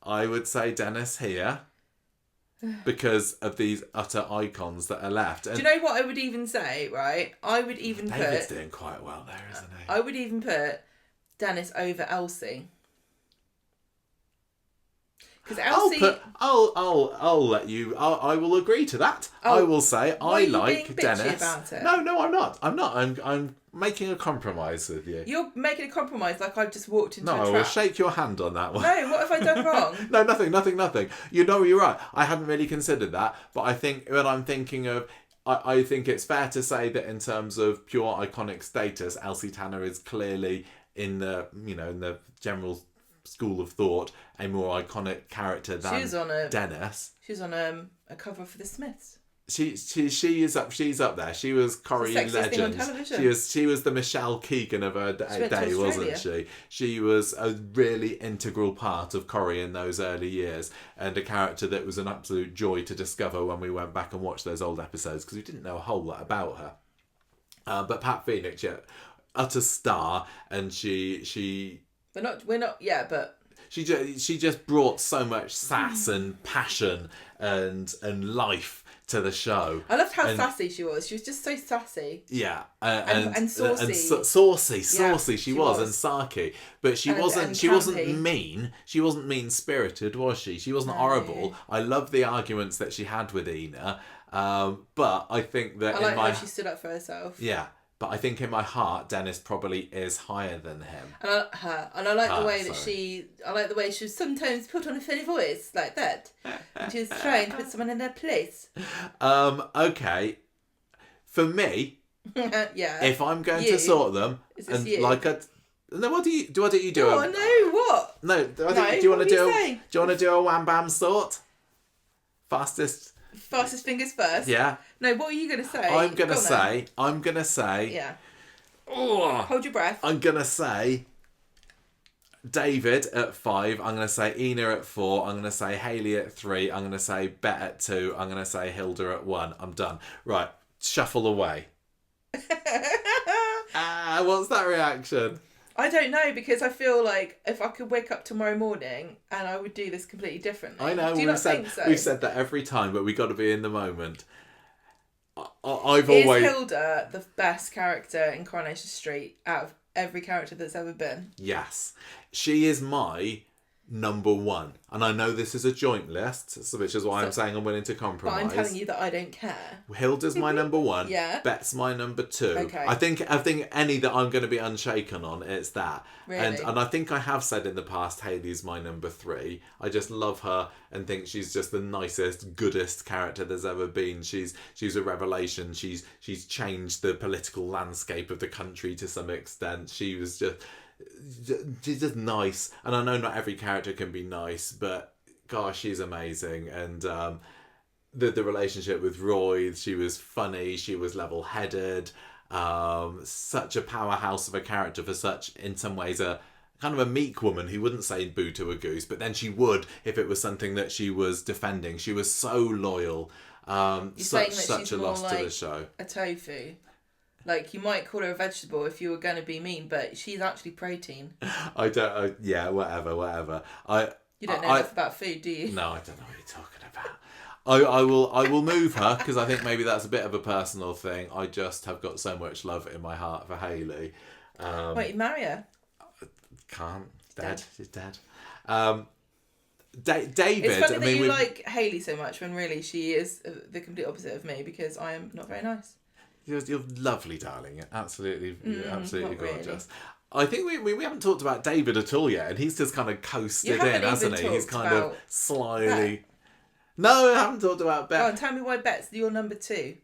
I would say Dennis here. Because of these utter icons that are left. And do you know what I would even say, right? I would even David's doing quite well there, isn't he? I would even put Dennis over Elsie. Because Elsie... I'll let you... I will agree to that. I will say I like Dennis. About it? No, I'm not. I'm making a compromise with you. You're making a compromise like I've just walked into a trap. No, I will shake your hand on that one. No, what have I done wrong? No, nothing. You're right. I hadn't really considered that, but I think when I'm thinking of... I think it's fair to say that in terms of pure iconic status, Elsie Tanner is clearly in the general school of thought a more iconic character than Dennis. She was on a cover for the Smiths. She is up. She's up there. She was Corrie in Legend. She was the Michelle Keegan of her day, wasn't she? She was a really integral part of Corrie in those early years, and a character that was an absolute joy to discover when we went back and watched those old episodes, because we didn't know a whole lot about her. But Pat Phoenix, utter star, and she. We're not. Yeah, but. She just brought so much sass and passion and life to the show. I loved how sassy she was. She was just so sassy. Yeah, and saucy. And saucy. She was, and sarky. But she wasn't mean. She wasn't mean spirited, was she? She wasn't horrible. I love the arguments that she had with Ina. But I think that I like how she stood up for herself. Yeah. But I think in my heart, Dennis probably is higher than him. And I like the way that she sometimes put on a funny voice like that. And she's trying to put someone in their place. Okay. For me, Yeah. If I'm going You. to sort them, Is this and you? like a, no, what do you do? Oh no! What? No, do you want to do? Do you want to do a wham bam sort? Fastest fingers first. Yeah. No, what are you gonna say? I'm gonna say. Yeah. Oh, Hold your breath. I'm gonna say David at 5. I'm gonna say Ina at 4. I'm gonna say Hayley at 3. I'm gonna say Bet at 2. I'm gonna say Hilda at 1. I'm done. Right, shuffle away. What's that reaction? I don't know, because I feel like if I could wake up tomorrow morning and I would do this completely differently. I know, Do you not think so? we've said that every time, but we got to be in the moment. Is Hilda the best character in Coronation Street out of every character that's ever been? Yes. She is my number 1. And I know this is a joint list, which is why I'm saying I'm willing to compromise. But I'm telling you that I don't care. Hilda's my number 1. Yeah. Bet's my number 2. Okay. I think any that I'm going to be unshaken on, it's that. Really? And I think I have said in the past, Hayley's my number 3. I just love her and think she's just the nicest, goodest character there's ever been. She's a revelation. She's changed the political landscape of the country to some extent. She's just nice, and I know not every character can be nice, but gosh, she's amazing. And the relationship with Roy, she was funny, she was level-headed, such a powerhouse of a character for such, in some ways, a kind of a meek woman who wouldn't say boo to a goose, but then she would if it was something that she was defending. She was so loyal. Such a loss to the show. A tofu. Like, you might call her a vegetable if you were going to be mean, but she's actually protein. Yeah, whatever. You don't know enough about food, do you? No, I don't know what you're talking about. I will move her, because I think maybe that's a bit of a personal thing. I just have got so much love in my heart for Hayley. Wait, you marry her? Can't. Dead. She's dead. David. It's funny that you like Hayley so much when really she is the complete opposite of me, because I am not very nice. You're lovely, darling. You're absolutely gorgeous. Really. I think we haven't talked about David at all yet, and he's just kind of coasted in, hasn't he? He's kind of slyly. Bet. No, I haven't talked about Bet. Go on, tell me why Bet's your number 2.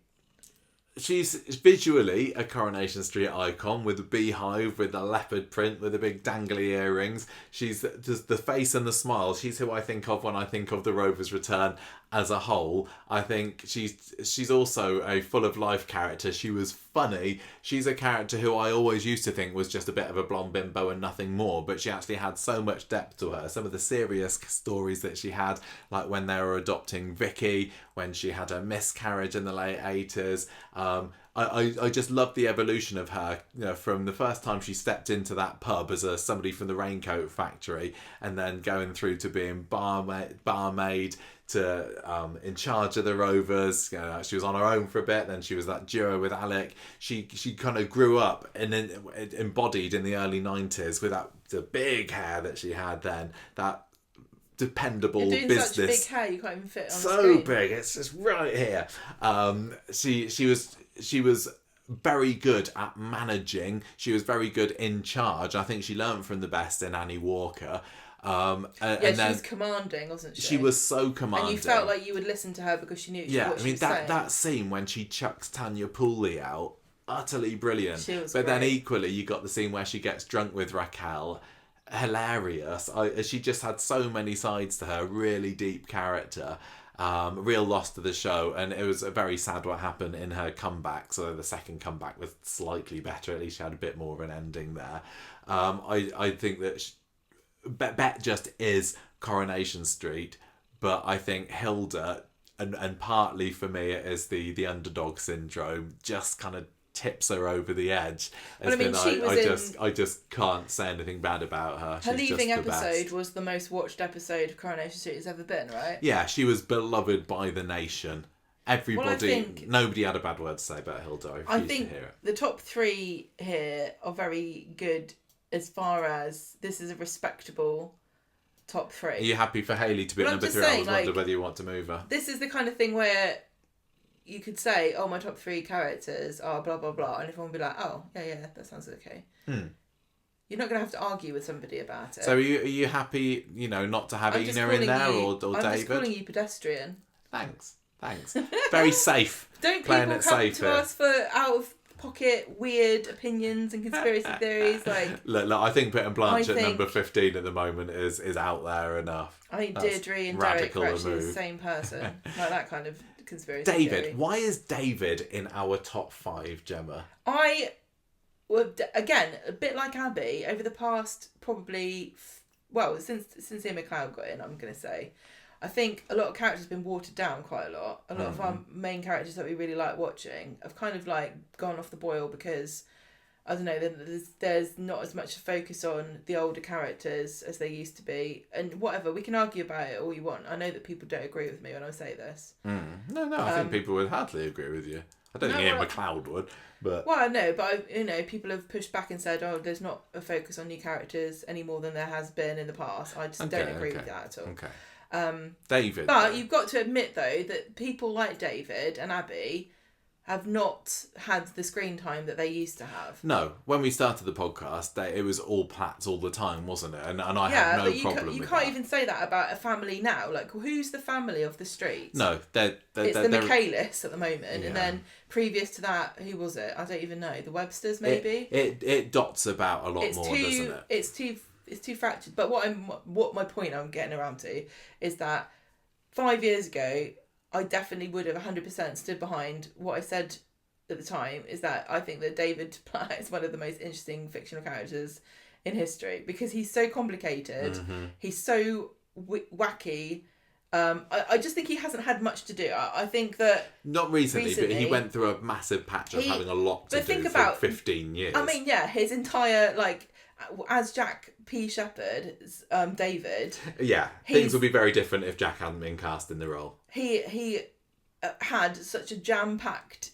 She's visually a Coronation Street icon, with a beehive, with a leopard print, with the big dangly earrings. She's just the face and the smile. She's who I think of when I think of the Rover's Return as a whole. I think she's also a full of life character. She was funny. She's a character who I always used to think was just a bit of a blonde bimbo and nothing more, but she actually had so much depth to her. Some of the serious stories that she had, like when they were adopting Vicky, when she had a miscarriage in the late 80s. I just love the evolution of her, from the first time she stepped into that pub as somebody from the Raincoat Factory, and then going through to being barmaid to in charge of the Rovers. She was on her own for a bit, then she was that duo with Alec. She kind of grew up and then embodied in the early 90s with the big hair that she had then, that dependable You're doing business. Such big hair, you can't even fit on so the screen. big, it's just right here. She was very good at managing. She was very good in charge. I think she learned from the best in Annie Walker. And she then was commanding, wasn't she? She was so commanding. And you felt like you would listen to her because she knew what she was saying. that scene when she chucks Tanya Pooley out, utterly brilliant. She was but great. Then equally, you got the scene where she gets drunk with Raquel. Hilarious. She just had so many sides to her. Really deep character. Real loss to the show, and it was very sad what happened in her comeback. So the second comeback was slightly better. At least she had a bit more of an ending there. I think that Bet just is Coronation Street, but I think Hilda, and partly for me it is the underdog syndrome, just kind of tips her over the edge. Well, I just can't say anything bad about her. Her She's leaving just the episode best. was the most watched episode of Coronation Street has ever been, right? Yeah, she was beloved by the nation. Everybody, think, nobody had a bad word to say about Hilda. I think the top 3 here are very good as far as this is a respectable top 3. Are you happy for Hayley to be at number 3? I was wondering whether you want to move her. This is the kind of thing where you could say, oh, my top 3 characters are blah, blah, blah, and everyone would be like, oh, yeah, that sounds okay. You're not going to have to argue with somebody about it. So are you happy, not to have Ina in there or David? I'm just calling you pedestrian. Thanks. Very safe. Don't playing people it come safe to here. us for out of pocket weird opinions and conspiracy theories. Like, look, I think putting Blanche I at think- number 15 at the moment is out there enough. I think That's Deirdre and Derek radical are a actually the move. same person. Like that kind of conspiracy David, theory. why is David in our top 5, Gemma? I would, again, a bit like Abby, over the past probably, since Ian McLeod got in, I'm going to say, I think a lot of characters have been watered down quite a lot. A lot of our main characters that we really like watching have kind of like gone off the boil because, I don't know, there's not as much focus on the older characters as there used to be. And whatever, we can argue about it all you want. I know that people don't agree with me when I say this. No, I think people would hardly agree with you. I don't think Ian McLeod would, but... Well, no, but, people have pushed back and said, there's not a focus on new characters any more than there has been in the past. I just don't agree with that at all. Okay. David. But you've got to admit, though, that people like David and Abby have not had the screen time that they used to have. No, when we started the podcast, it was all plats all the time, wasn't it? And I yeah, had no but you problem you with can't that. even say that about a family now. Like, who's the family of the street? No, it's the Michaelis at the moment, and then previous to that, who was it? I don't even know. The Websters, maybe. It dots about a lot more, doesn't it? It's too fractured. But what my point I'm getting around to is that 5 years ago, I definitely would have 100% stood behind what I said at the time, is that I think that David Platt is one of the most interesting fictional characters in history because he's so complicated, he's so wacky. I just think he hasn't had much to do. I think that not recently, but he went through a massive patch of having a lot to do for 15 years. I mean, yeah, his entire as Jack P. Shepherd's David. Yeah, things would be very different if Jack hadn't been cast in the role. He had such a jam-packed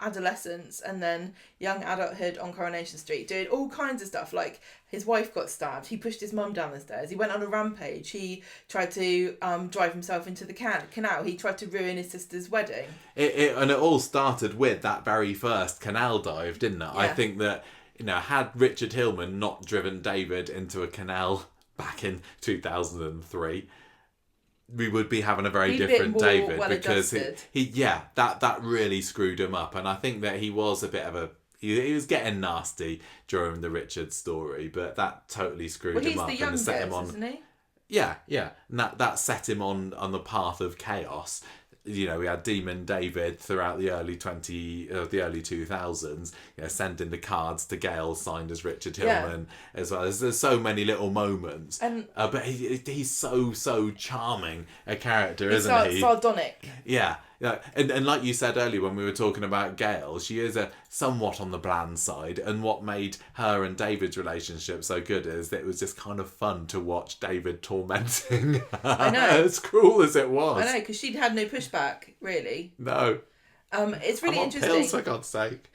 adolescence and then young adulthood on Coronation Street, doing all kinds of stuff. Like, his wife got stabbed, he pushed his mum down the stairs, he went on a rampage, he tried to drive himself into the canal, he tried to ruin his sister's wedding. And it all started with that very first canal dive, didn't it? Yeah. I think that, had Richard Hillman not driven David into a canal back in 2003, we would be having a very different David, because that really screwed him up. And I think that he was a bit of he was getting nasty during the Richard story, but that totally screwed him up and set him on. Isn't he? Yeah, and that set him on the path of chaos. We had Demon David throughout the early 2000s, sending the cards to Gail signed as Richard Hillman as well. There's so many little moments, but he's so charming a character, isn't he? Sardonic. Yeah. And like you said earlier when we were talking about Gail, she is somewhat on the bland side, and what made her and David's relationship so good is that it was just kind of fun to watch David tormenting her. I know. As cruel as it was. I know, because she'd had no pushback, really. No. It's really interesting. Pills, for God's sake.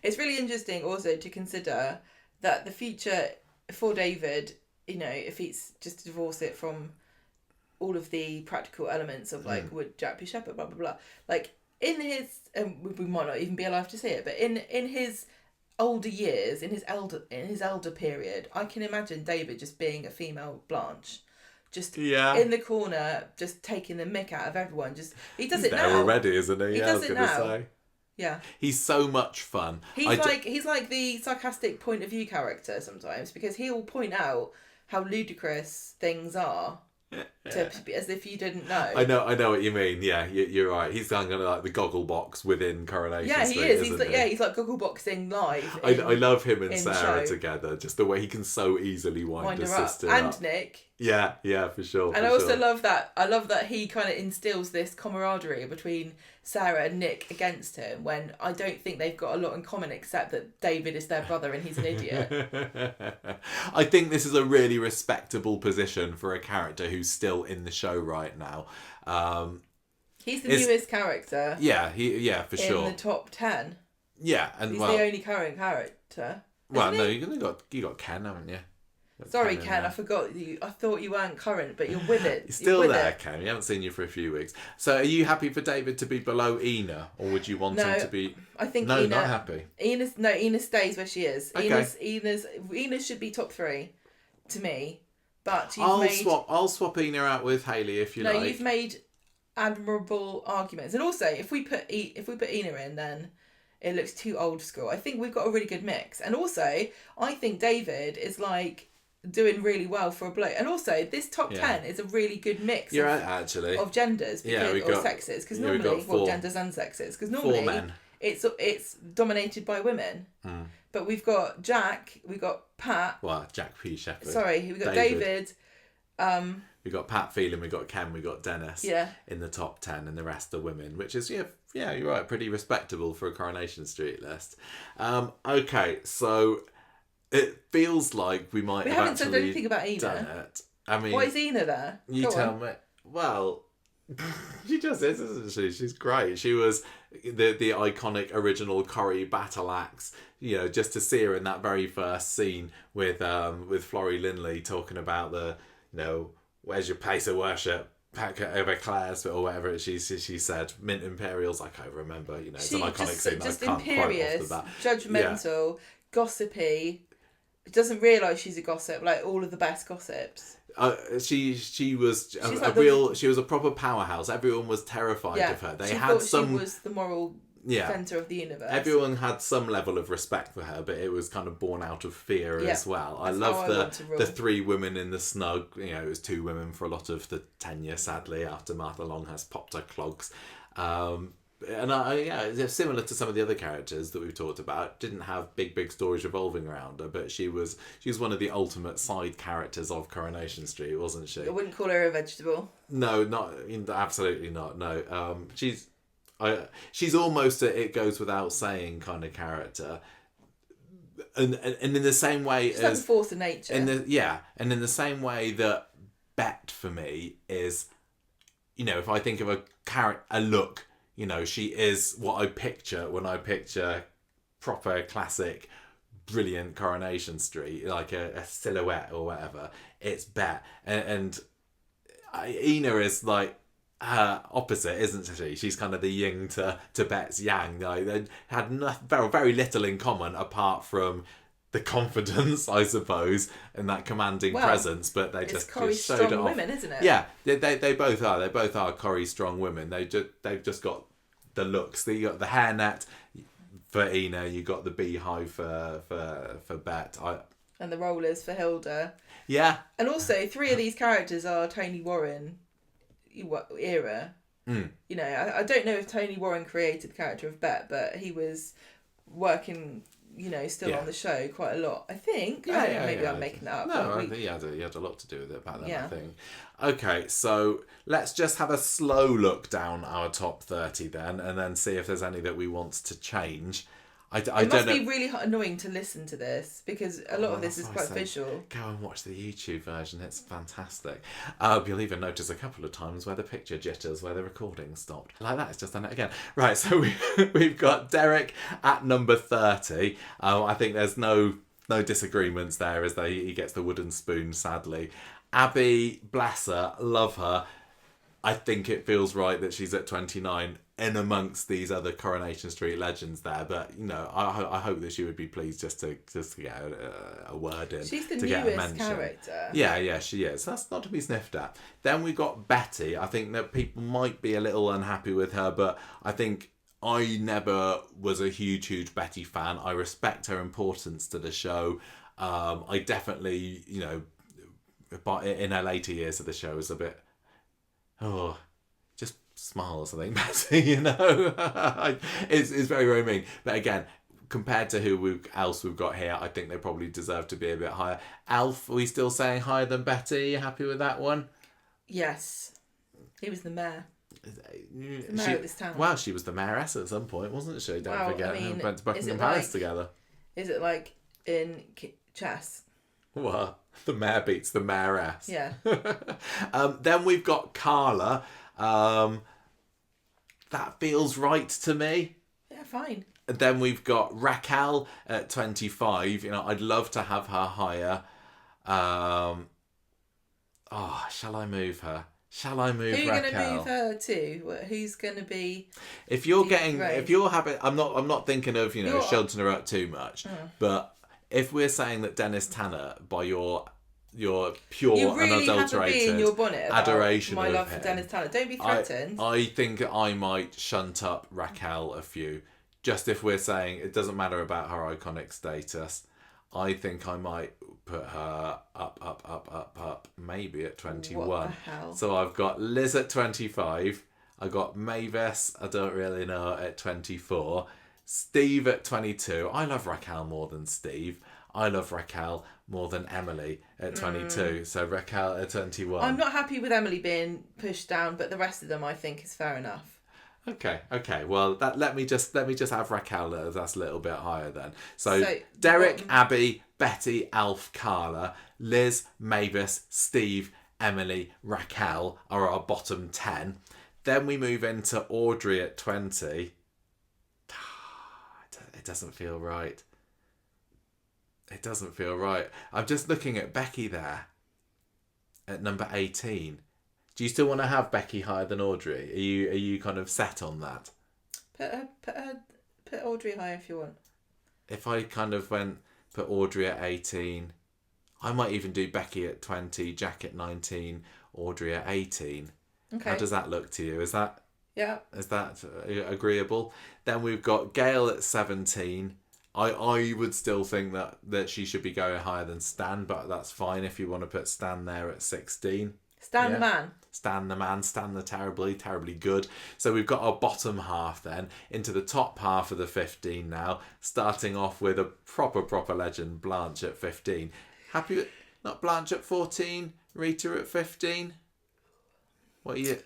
It's really interesting also to consider that the future for David, if he's just to divorce it from all of the practical elements of would Jack P. Shepherd, blah blah blah. Like, in his, we might not even be alive to see it, but in his older years, in his elder period, I can imagine David just being a female Blanche, just in the corner, just taking the mick out of everyone. He does it now. He's there already, isn't he? He does it now. Say. Yeah. He's so much fun. He's like the sarcastic point of view character sometimes, because he'll point out how ludicrous things are. As if you didn't know. I know what you mean. Yeah, you're right. He's kind of like the goggle box within Coronation Street. Yeah, he is. He's like goggle boxing live. I love him and Sarah together. Just the way he can so easily wind his sister up. And Nick. Yeah, for sure. And I also love that. I love that he kind of instills this camaraderie between Sarah and Nick against him, when I don't think they've got a lot in common except that David is their brother and he's an idiot. I think this is a really respectable position for a character who's still in the show right now. He's the newest character. Yeah, for sure. In the top 10. Yeah, and he's the only current character. Well, no, you got Ken, haven't you? Sorry, Ken, I forgot you. I thought you weren't current, but you're with it. You're still there, Ken. We haven't seen you for a few weeks. So, are you happy for David to be below Ina, or would you want him to be? I think Ina, Ina, not happy. Ina stays where she is. Okay. Ina should be top 3, to me. But I'll swap Ina out with Hayley if you like. No, you've made admirable arguments, and also if we put Ina in, then It looks too old school. I think we've got a really good mix. And also, I think David is like doing really well for a bloke. And also, this top 10 is a really good mix You're right, actually. of genders or sexes. Because normally, genders and sexes. Because normally, 4 men. It's dominated by women. But we've got Jack, we've got Pat. Well, Jack P. Shepherd. Sorry, we've got David. We've got Pat Phelan, we've got Ken, we've got Dennis in the top 10, and the rest are women, which is, yeah, you're right, pretty respectable for a Coronation Street list. Okay, so it feels like we might have haven't said anything about Ina. Done it. I mean, why is Ina there? You tell me. Well, she just is, isn't she? She's great. She was the iconic original Corrie battle axe. You know, just to see her in that very first scene with Florrie Linley talking about the, you know, where's your place of worship? Pack it over Claire's or whatever she said. Mint Imperials, I can't remember. You know, it's an iconic scene. Just I can't imperious, quote off the bat. judgmental, gossipy. Doesn't realise she's a gossip, like all of the best gossips. She was she was a proper powerhouse. Everyone was terrified of her. She was the moral centre of the universe. Everyone had some level of respect for her, but it was kind of born out of fear as well. I love the 3 women in the snug. You know, it was 2 women for a lot of the tenure, sadly, after Martha Longhurst popped her clogs. And it's similar to some of the other characters that we've talked about. Didn't have big stories revolving around her, but she was one of the ultimate side characters of Coronation Street, wasn't she? I wouldn't call her a vegetable. No, absolutely not. No, she's almost a it goes without saying kind of character, and in the same way she's like a force of nature. and in the same way that Bet for me is, you know, if I think of a look. You know, she is what I picture when I picture proper classic, brilliant Coronation Street, like a silhouette or whatever. It's Bet. And Ina is like her opposite, isn't she? She's kind of the yin to Bet's yang. Like, they had very little in common apart from the confidence, I suppose, and that commanding presence, but they just showed strong it off. Women, isn't it? Yeah, they both are. They both are Corrie strong women. They've just got the looks. You got the hairnet for Ina. You got the beehive for Bet. And the rollers for Hilda. Yeah. And also, 3 of these characters are Tony Warren era. You know, I don't know if Tony Warren created the character of Bet, but he was working, you know, still on the show quite a lot. I think. I don't know, maybe I'm making that up. No, I think he had a lot to do with it back then, I think. Okay, so let's just have a slow look down our top 30 then, and then see if there's any that we want to change. It must be really annoying to listen to this, because a lot of this is quite visual. Go and watch the YouTube version, it's fantastic. You'll even notice a couple of times where the picture jitters, where the recording stopped. Like that, it's just done it again. Right, so we've got Derek at number 30. I think there's no disagreements there, as he gets the wooden spoon, sadly. Abby, bless her, love her. I think it feels right that she's at 29 in amongst these other Coronation Street legends there, but you know, I hope that she would be pleased just to get a word in. She's the to get a newest mention. character. Yeah, she is. That's not to be sniffed at. Then we've got Betty. I think that people might be a little unhappy with her, but I think I never was a huge Betty fan. I respect her importance to the show. I definitely, you know, but in her later years of the show was a bit, just smile or something, Betty, you know. It's very mean. But again, compared to who else we've got here, I think they probably deserve to be a bit higher. Alf, are we still saying higher than Betty? You happy with that one? Yes. He was the mayor. The mayor of this town. Well, she was the mayoress at some point, wasn't she? Don't forget. I mean, went to Buckingham Palace together. Is it like in chess? What? The mayor beats the mayoress. Yeah. Then we've got Carla. That feels right to me. Yeah, fine. And then we've got Raquel at 25. You know, I'd love to have her higher. Shall I move her? Shall I move Raquel? Who are you going to move her to? Who's going to be? If you're having, I'm not thinking of, you know, shunting her up too much, but if we're saying that Dennis Tanner, by your pure you really unadulterated have to be in your bonnet about adoration my of love him, for Dennis Tanner. Don't be threatened. I think I might shunt up Raquel a few, just if we're saying it doesn't matter about her iconic status, I think I might put her up, maybe at 21. What the hell? So I've got Liz at 25. I got Mavis, I don't really know, at 24. Steve at 22. I love Raquel more than Steve. I love Raquel more than Emily at 22. So Raquel at 21. I'm not happy with Emily being pushed down, but the rest of them I think is fair enough. Okay. Well, let me just have Raquel. That's a little bit higher then. So Derek, Abby, Betty, Alf, Carla, Liz, Mavis, Steve, Emily, Raquel are our bottom 10. Then we move into Audrey at 20. It doesn't feel right. It doesn't feel right. I'm just looking at Becky there at number 18. Do you still want to have Becky higher than Audrey? Are you kind of set on that? Put Audrey higher if you want. If I kind of put Audrey at 18, I might even do Becky at 20, Jack at 19, Audrey at 18. Okay. How does that look to you? Is that agreeable? Then we've got Gail at 17. I would still think that she should be going higher than Stan, but that's fine if you want to put Stan there at 16. Stan the man. Stan the man, Stan the terribly good. So we've got our bottom half then into the top half of the 15 now, starting off with a proper legend, Blanche at 15. Happy with not Blanche at 14, Rita at 15? What are you?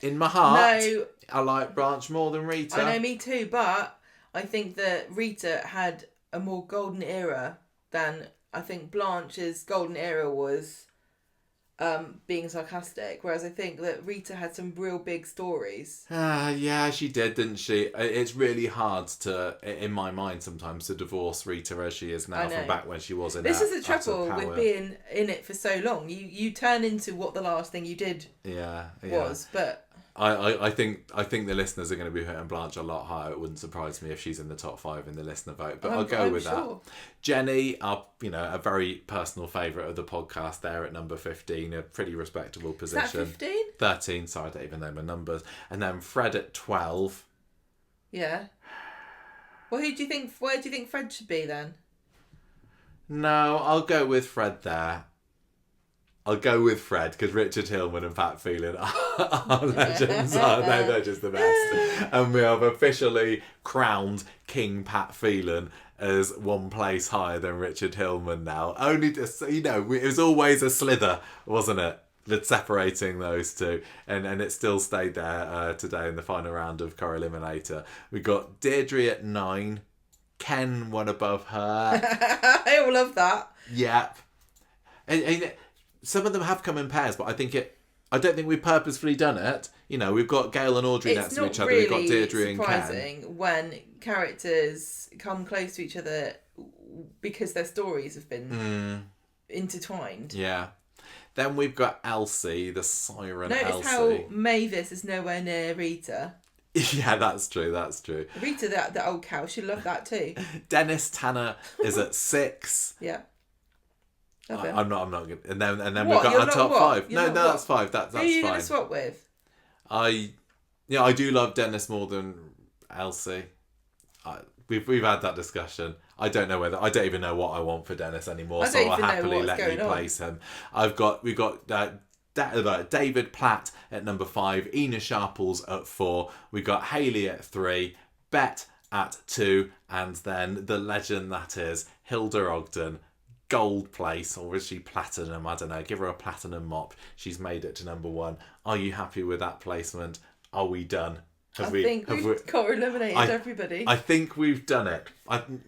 In my heart, no, I like Blanche more than Rita. I know, me too, but I think that Rita had a more golden era than I think Blanche's golden era was being sarcastic, whereas I think that Rita had some real big stories. Yeah, she did, didn't she? It's really hard to, in my mind sometimes, to divorce Rita as she is now from back when she was in This is the trouble with being in it for so long. You turn into what the last thing you did was, but... I think the listeners are going to be putting Blanche a lot higher. It wouldn't surprise me if she's in the top 5 in the listener vote, but I'll go with that. Jenny, a very personal favourite of the podcast there at number 15, a pretty respectable position. Is that 15? 13, sorry, I don't even know my numbers. And then Fred at 12. Yeah. Well, where do you think Fred should be then? No, I'll go with Fred there. I'll go with Fred because Richard Hillman and Pat Phelan are legends, aren't they? They're just the best. And we have officially crowned King Pat Phelan as one place higher than Richard Hillman now. Only just, it was always a slither, wasn't it? That's separating those two. And it still stayed there today in the final round of Corrieliminator. We got Deirdre at 9. Ken one above her. I all love that. Yep. And some of them have come in pairs, but I don't think we've purposefully done it. We've got Gail and Audrey next to each other. We've got Deirdre and Ken. It's not really surprising when characters come close to each other because their stories have been intertwined. Yeah. Then we've got Elsie, the siren Elsie. Notice how Mavis is nowhere near Rita. Yeah, that's true. Rita, the old cow, she loved that too. Dennis Tanner is at 6. Yeah. I'm not good. And then we've got our top 5. No, that's 5. That's fine. Who are you going to swap with? I do love Dennis more than Elsie. We've had that discussion. I don't even know what I want for Dennis anymore. So I'll happily let you place him. We've got David Platt at number 5, Ina Sharples at 4. We got Hayley at 3, Bet at 2, and then the legend that is Hilda Ogden. Gold place, or is she platinum? I don't know. Give her a platinum mop. She's made it to number 1. Are you happy with that placement? Are we done? I think we've Corrieliminated everybody. I think we've done it.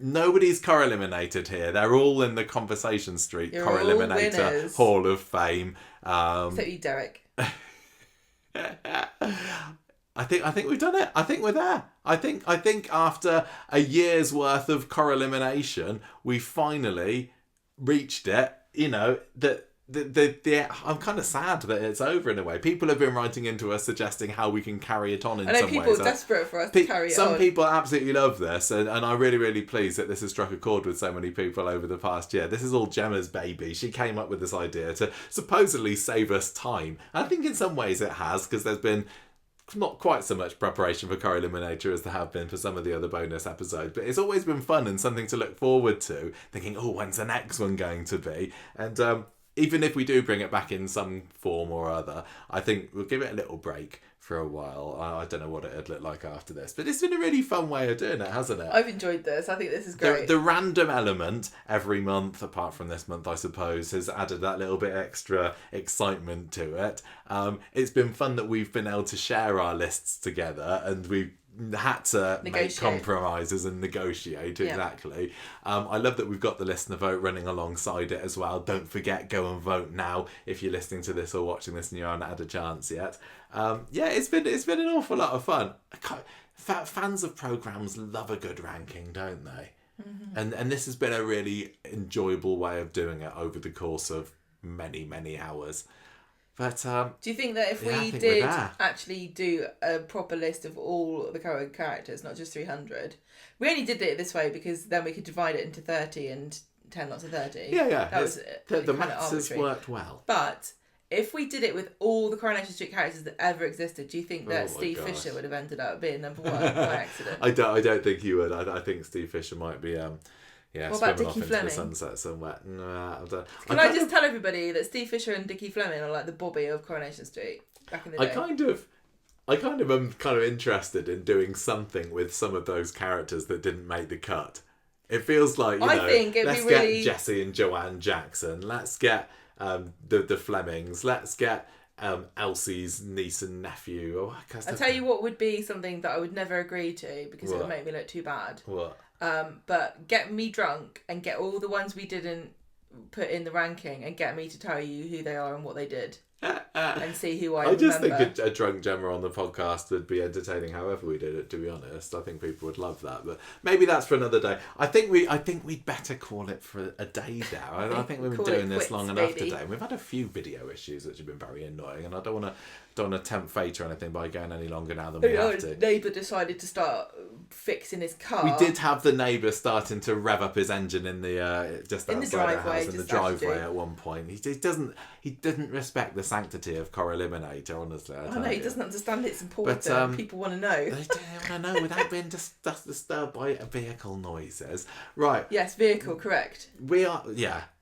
Nobody's Corrieliminated here. They're all in the Conversation Street Corrieliminator Hall of Fame. Except you, Derek. I think we've done it. I think we're there. I think after a year's worth of Corrielimination, we finally reached it. I'm kind of sad that it's over in a way. People have been writing into us suggesting how we can carry it on in some ways. I know people are desperate for us to carry it on. Some people absolutely love this, and I'm really, really pleased that this has struck a chord with so many people over the past year. This is all Gemma's baby. She came up with this idea to supposedly save us time. I think in some ways it has, because there's been not quite so much preparation for Corrieliminator as there have been for some of the other bonus episodes, but it's always been fun and something to look forward to, thinking, oh, when's the next one going to be? And even if we do bring it back in some form or other, I think we'll give it a little break for a while. I don't know what it'd look like after this, but it's been a really fun way of doing it, hasn't it? I've enjoyed this. I think this is great. The random element every month, apart from this month, I suppose, has added that little bit extra excitement to it. It's been fun that we've been able to share our lists together, and we've had to make compromises and negotiate. Exactly. I love that we've got the listener vote running alongside it as well. Don't forget, go and vote now if you're listening to this or watching this and you haven't had a chance yet. It's been an awful lot of fun. Fans of programmes love a good ranking, don't they? Mm-hmm. And this has been a really enjoyable way of doing it over the course of many hours. But do you think that if we did actually do a proper list of all the characters, not just 300, we only did it this way because then we could divide it into 30 and 10 lots of 30. Yeah. That was the maths has worked well. But if we did it with all the Coronation Street characters that ever existed, do you think that Steve Fisher would have ended up being number 1 by accident? I don't think he would. I think Steve Fisher might be... what about swimming off Dickie into Fleming? the sunset somewhere. Can I just tell everybody that Steve Fisher and Dickie Fleming are like the Bobby of Coronation Street back in the day? I kind of am interested in doing something with some of those characters that didn't make the cut. It feels like, let's get Jesse and Joanne Jackson. Let's get the Flemings. Let's get Elsie's niece and nephew. I'll tell you what would be something that I would never agree to because it would make me look too bad. What? But get me drunk and get all the ones we didn't put in the ranking and get me to tell you who they are and what they did. And see who I just remember. think a drunk Gemma on the podcast would be entertaining however we did it, to be honest. I think people would love that, but maybe that's for another day. I think we'd better call it for a day now. I think we've been doing this long enough today. And we've had a few video issues which have been very annoying, and I don't want to tempt fate or anything by going any longer now than we have to. Neighbour decided to start fixing his car. We did have the neighbour starting to rev up his engine in the just outside our house in the driveway at one point. He didn't respect the sanctity of Corrieliminator, honestly. He doesn't understand it's important. But, people want to know. They don't want to know without being disturbed by vehicle noises. Right. Yes, vehicle, correct. We are,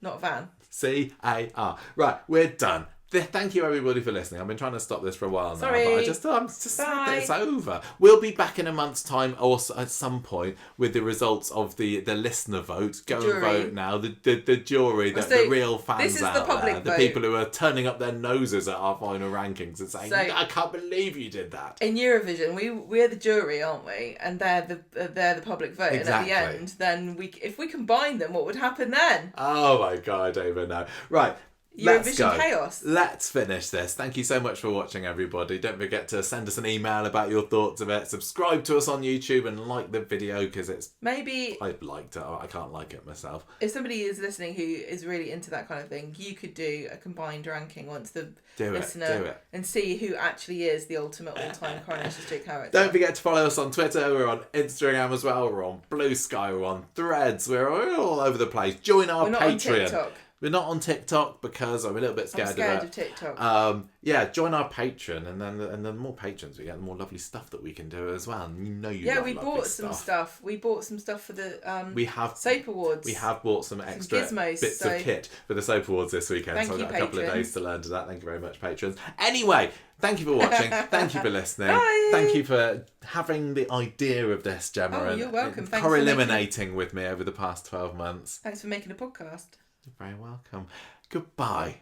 not van. C-A-R. Right, we're done. Thank you everybody for listening. I've been trying to stop this for a while now, Sorry. but I'm just sad that it's over. We'll be back in a month's time or at some point with the results of the listener vote. Go and vote now. The jury, the real fans this is out the public there, the vote. people who are turning up their noses at our final rankings and saying, "I can't believe you did that." In Eurovision, we're the jury, aren't we? And they're the public vote. Exactly. And at the end, then if we combine them, what would happen then? Oh my God, I don't even know. Right. Eurovision chaos. Let's finish this. Thank you so much for watching, everybody. Don't forget to send us an email about your thoughts of it. Subscribe to us on YouTube and like the video because it's... Maybe... I'd like to. I can't like it myself. If somebody is listening who is really into that kind of thing, you could do a combined ranking once the listener... And see who actually is the ultimate all-time Coronation Street character. Don't forget to follow us on Twitter. We're on Instagram as well. We're on Blue Sky. We're on Threads. We're all over the place. Join our Patreon. On TikTok. We're not on TikTok because I'm a little bit scared of TikTok. Join our Patreon, and then the more patrons we get, the more lovely stuff that we can do as well. And we bought some stuff. We bought some stuff for the Soap Awards. We have bought some extra bits of kit for the Soap Awards this weekend. Thank so I've you, got a couple of patrons. days to learn to that. Thank you very much, patrons. Anyway, thank you for watching. Thank you for listening. Bye. Thank you for having the idea of this, Gemma. Oh, you're welcome. Thanks Corrieliminating with me over the past 12 months. Thanks for making a podcast. You're very welcome. Goodbye.